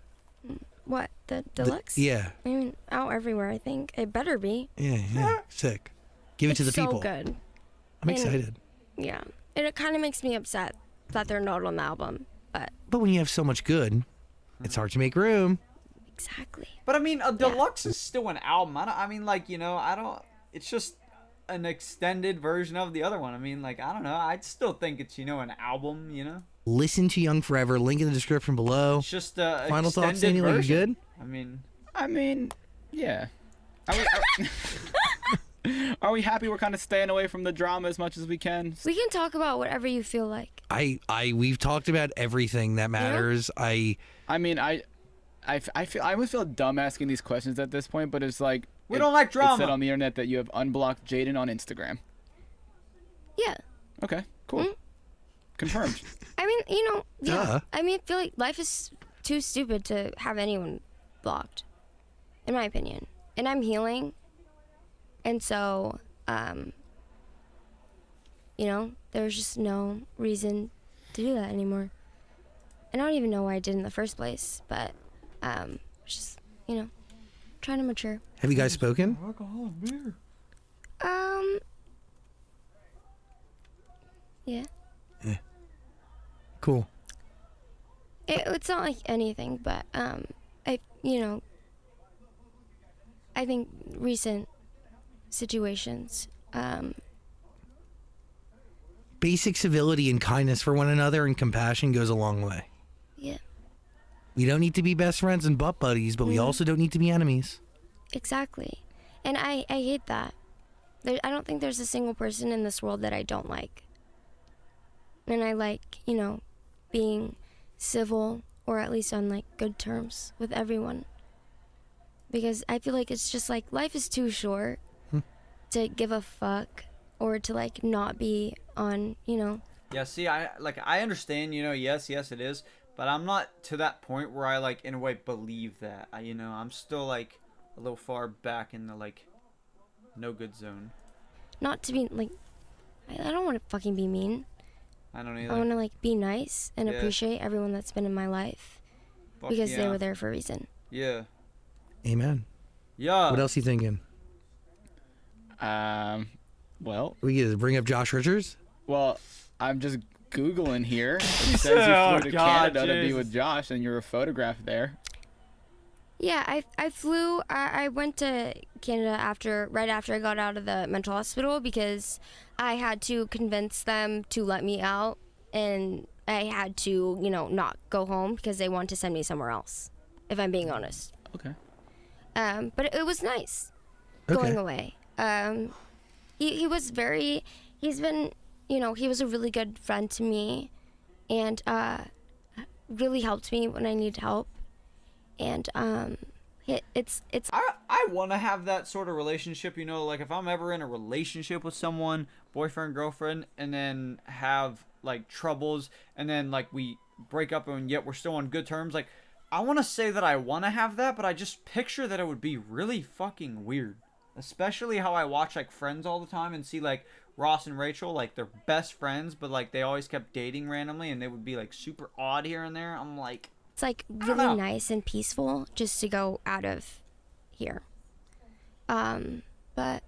What, the deluxe? Yeah. I mean, out everywhere, I think. It better be. Yeah. Sick. Give it to the It's so people. good. I'm excited. Yeah. It kind of makes me upset that they're not on the album, but But when you have so much good, it's hard to make room. exactly. But I mean, a deluxe is still an album. It's just an extended version of the other one. I mean, like, I don't know. I'd still think it's, an album, Listen to Young Forever. Link in the description below. It's just a Final thoughts, extended Daniel? Are you version. good? I mean, yeah. Are we happy we're kind of staying away from the drama as much as we can? We can talk about whatever you feel like. We've talked about everything that matters. I mean, I would feel dumb asking these questions at this point, but it's like We don't like drama. It said on the internet that you have unblocked Jaden on Instagram. Yeah. Okay, cool. Confirmed. I mean, yeah. Duh. I mean, I feel like life is too stupid to have anyone blocked, in my opinion. And I'm healing. And so, there's just no reason to do that anymore. And I don't even know why I did in the first place, but just, trying to mature. Have you guys spoken? Yeah. Cool. It's not like anything, but I think recent situations. Basic civility and kindness for one another and compassion goes a long way. Yeah. We don't need to be best friends and butt buddies, but we also don't need to be enemies. Exactly. And I hate that. I don't think there's a single person in this world that I don't like. And I like, being civil or at least on, good terms with everyone. Because I feel like it's just, life is too short to give a fuck or to, not be on, Yeah, see, I understand, yes, it is. But I'm not to that point where I, in a way, believe that. I'm still, a little far back in the, no good zone. Not to be, I don't want to fucking be mean. I don't either. I want to, be nice and appreciate everyone that's been in my life. Fuck Because yeah. they were there for a reason. Yeah. Amen. Yeah. What else you thinking? Well, We get to bring up Josh Richards? Well, I'm just Googling here. It says you flew to Canada to be with Josh, and you're a photograph there. Yeah, I flew. I went to Canada right after I got out of the mental hospital because I had to convince them to let me out, and I had to, not go home because they wanted to send me somewhere else. If I'm being honest. Okay. But it was nice going away. He was very. He's been, he was a really good friend to me, and really helped me when I needed help. And it's I want to have that sort of relationship, if I'm ever in a relationship with someone, boyfriend, girlfriend, and then have troubles, and then we break up and yet we're still on good terms, I want to say that I want to have that, but I just picture that it would be really fucking weird, especially how I watch Friends all the time and see Ross and Rachel, they're best friends, but they always kept dating randomly, and they would be super odd here and there. I'm like, it's really nice and peaceful just to go out of here. But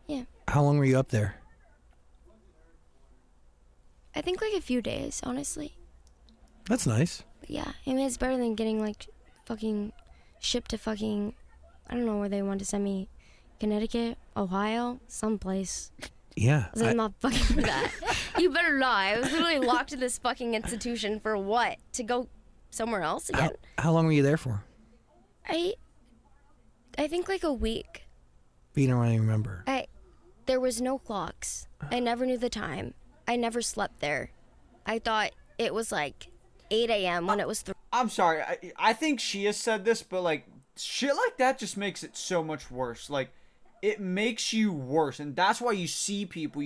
yeah. How long were you up there? I think a few days, honestly. That's nice. But yeah, I mean it's better than getting fucking shipped to fucking, I don't know where they want to send me, Connecticut, Ohio, someplace. Yeah. I'm not fucking for that. You better not. I was literally locked in this fucking institution for what? To go somewhere else again? How long were you there for? I think a week. But you don't really remember. There was no clocks. I never knew the time. I never slept there. I thought it was 8 a.m. when it was 3. I'm sorry. I think she has said this, but shit like that just makes it so much worse. It makes you worse, and that's why you see people,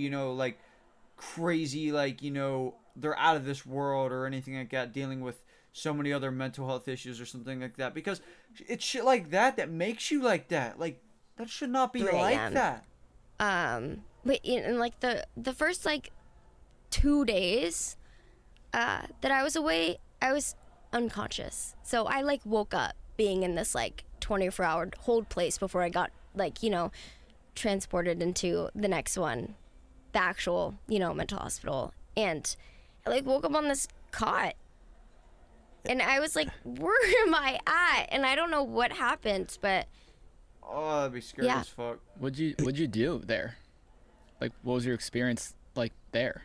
crazy, they're out of this world or anything like that, dealing with so many other mental health issues or something like that, because it's shit like that makes you like that. That should not be like that. But in the first 2 days that I was away, I was unconscious. So I woke up being in this 24-hour hold place before I got transported into the next one, the actual mental hospital. And I woke up on this cot. And I was where am I at? And I don't know what happened, but oh, that'd be scary as fuck. What'd you do there? What was your experience there?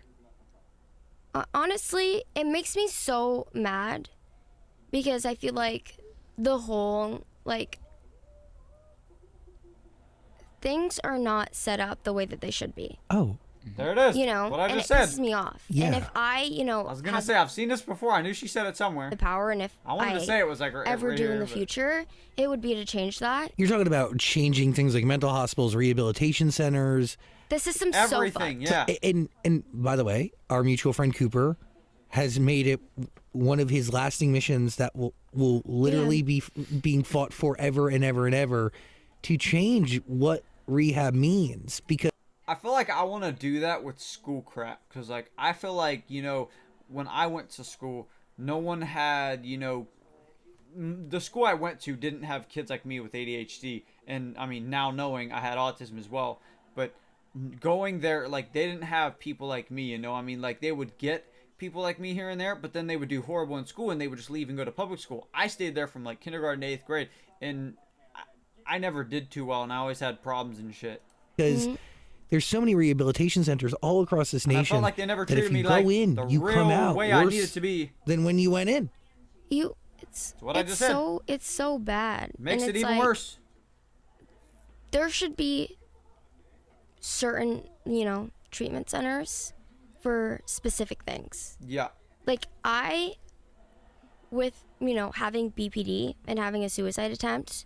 Honestly, it makes me so mad because I feel like the whole, like, things are not set up the way that they should be. Oh, There it is. You know, what I and just it said. pisses me off. Yeah. And if I, I was gonna have say I've seen this before. I knew she said it somewhere. the power, and if I wanted to say it was like ever right do here, in the but- future, it would be to change that. you're talking about changing things like mental hospitals, rehabilitation centers. The system's Everything, so fucked. yeah. And by the way, our mutual friend Cooper has made it one of his lasting missions that will literally be being fought forever and ever and ever to change what rehab means, because I feel like I want to do that with school crap because, like, I feel like, you know, when I went to school, no one had, you know, the school I went to didn't have kids like me with ADHD. And, I mean, now knowing I had autism as well. But going there, like, they didn't have people like me, you know? I mean, like, they would get people like me here and there, but then they would do horrible in school and they would just leave and go to public school. I stayed there from, like, kindergarten to 8th grade. And I never did too well, and I always had problems and shit. because there's so many rehabilitation centers all across this And I nation felt like they never that if treated you me go like in, the you real come out way I worse needed to be. than when you went in. It's what I it's just said. it's so bad. Makes And it it's even like, worse. There should be certain, treatment centers for specific things. Yeah. Like with, having BPD and having a suicide attempt,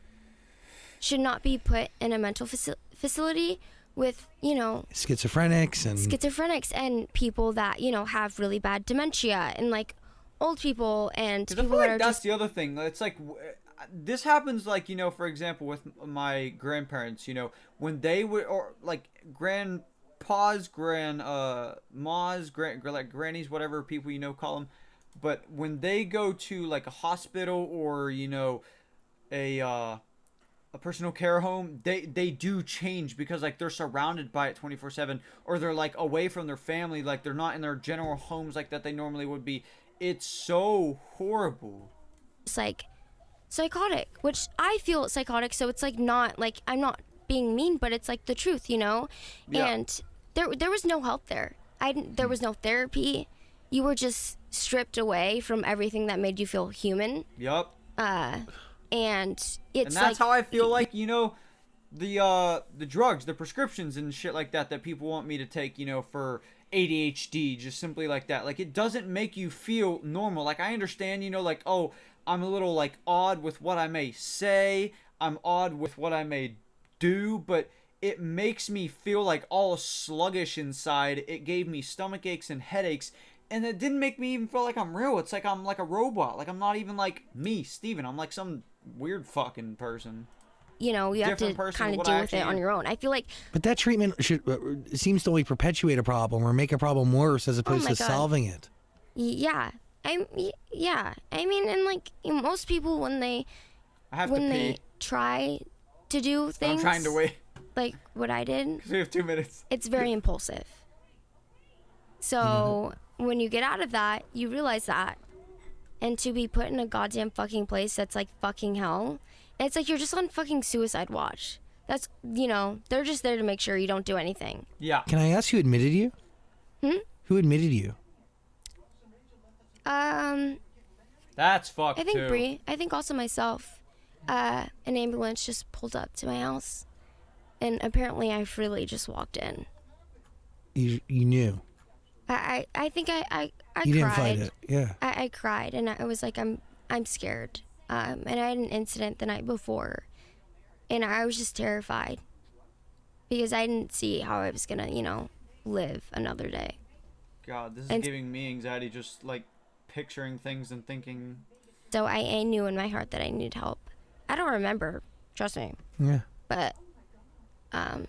should not be put in a mental facility with, Schizophrenics and schizophrenics and people that, have really bad dementia and like old people and 'Cause I people feel that like are that's just the other thing. It's like this happens, like, for example, with my grandparents. When they would, or like grandpas, grandmas, like grannies, whatever people call them. But when they go to like a hospital or a personal care home, they do change because like they're surrounded by it 24/7, or they're like away from their family, like they're not in their general homes like that they normally would be. It's so horrible. just like psychotic, which I feel psychotic, so it's like not like I'm not being mean, but it's like the truth, Yeah. And there was no help there. There was no therapy. You were just stripped away from everything that made you feel human. Yup. And it's And that's like, how I feel like, the drugs, the prescriptions and shit like that people want me to take, for ADHD, just simply like that. Like, it doesn't make you feel normal. Like, I understand, like, oh, I'm a little, like, odd with what I may say. I'm odd with what I may do, but it makes me feel like all sluggish inside. It gave me stomach aches and headaches, and it didn't make me even feel like I'm real. It's like I'm like a robot. Like, I'm not even like me, Steven. I'm like some weird fucking person. you have different to person kind than of what deal I with it actually on am. your own. I feel like but that treatment seems to only perpetuate a problem or make a problem worse as opposed my to God. solving it. yeah. I mean, and like most people when they I have to pee. they try to do things I'm trying to wait like what I did, because we have 2 minutes. it's very impulsive. So when you get out of that, you realize that. And to be put in a goddamn fucking place that's like fucking hell, it's like you're just on fucking suicide watch. That's, they're just there to make sure you don't do anything. Yeah. Can I ask who admitted you? Who admitted you? That's fucked I think too. Bree. I think also myself. An ambulance just pulled up to my house. And apparently I freely just walked in. You knew. I think I You didn't cried. fight it. Yeah. I cried and I was like, I'm scared. And I had an incident the night before, and I was just terrified because I didn't see how I was gonna, live another day. God, this is And- giving me anxiety just like picturing things and thinking. So I knew in my heart that I needed help. I don't remember, trust me, Yeah. but But,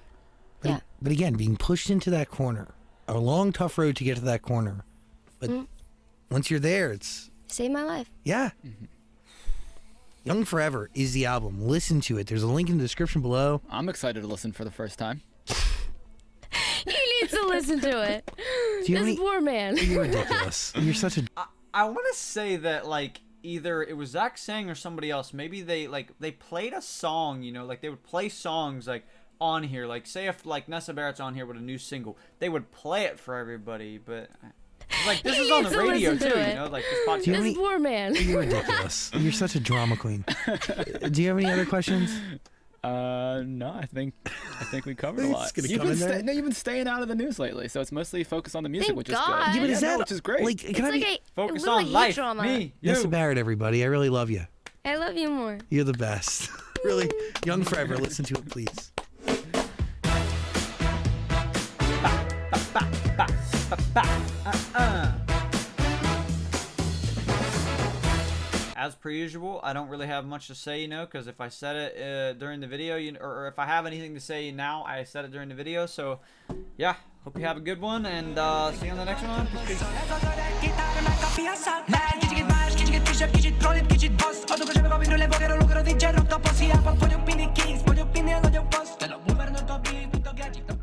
yeah. but again, being pushed into that corner, a long, tough road to get to that corner. But once you're there, it's, Saved my life. yeah. Young Forever is the album. Listen to it. There's a link in the description below. I'm excited to listen for the first time. He needs to listen to it. Do you have This any- poor man. You're ridiculous. You're such a. I want to say that like either it was Zach saying or somebody else. Maybe they played a song. Like they would play songs like on here. Like say if like Nessa Barrett's on here with a new single, they would play it for everybody. But Like, this He is on the needs to radio listen too, to you it. know, like this Do you podcast. have This any- poor man. You're ridiculous. You're such a drama queen. Do you have any other questions? No, I think we covered a He's lot. gonna You've come been, in there. no, you've been staying out of the news lately, so it's mostly focused on the music, Thank which is God. good. Yeah, but is that- which is great. Like, It's can I like be Focus literally on hate life. drama. Me, you. Nessa Barrett, everybody? I really love you. I love you more. You're the best. Really, young forever. Listen to it, please. As per usual, I don't really have much to say, you know, because if I said it during the video, or if I have anything to say now, I said it during the video. So, yeah, hope you have a good one, and see you on the next one. Peace. Voglio opinioni, voglio post. Te lo boomer, non t'ho visto, gadget.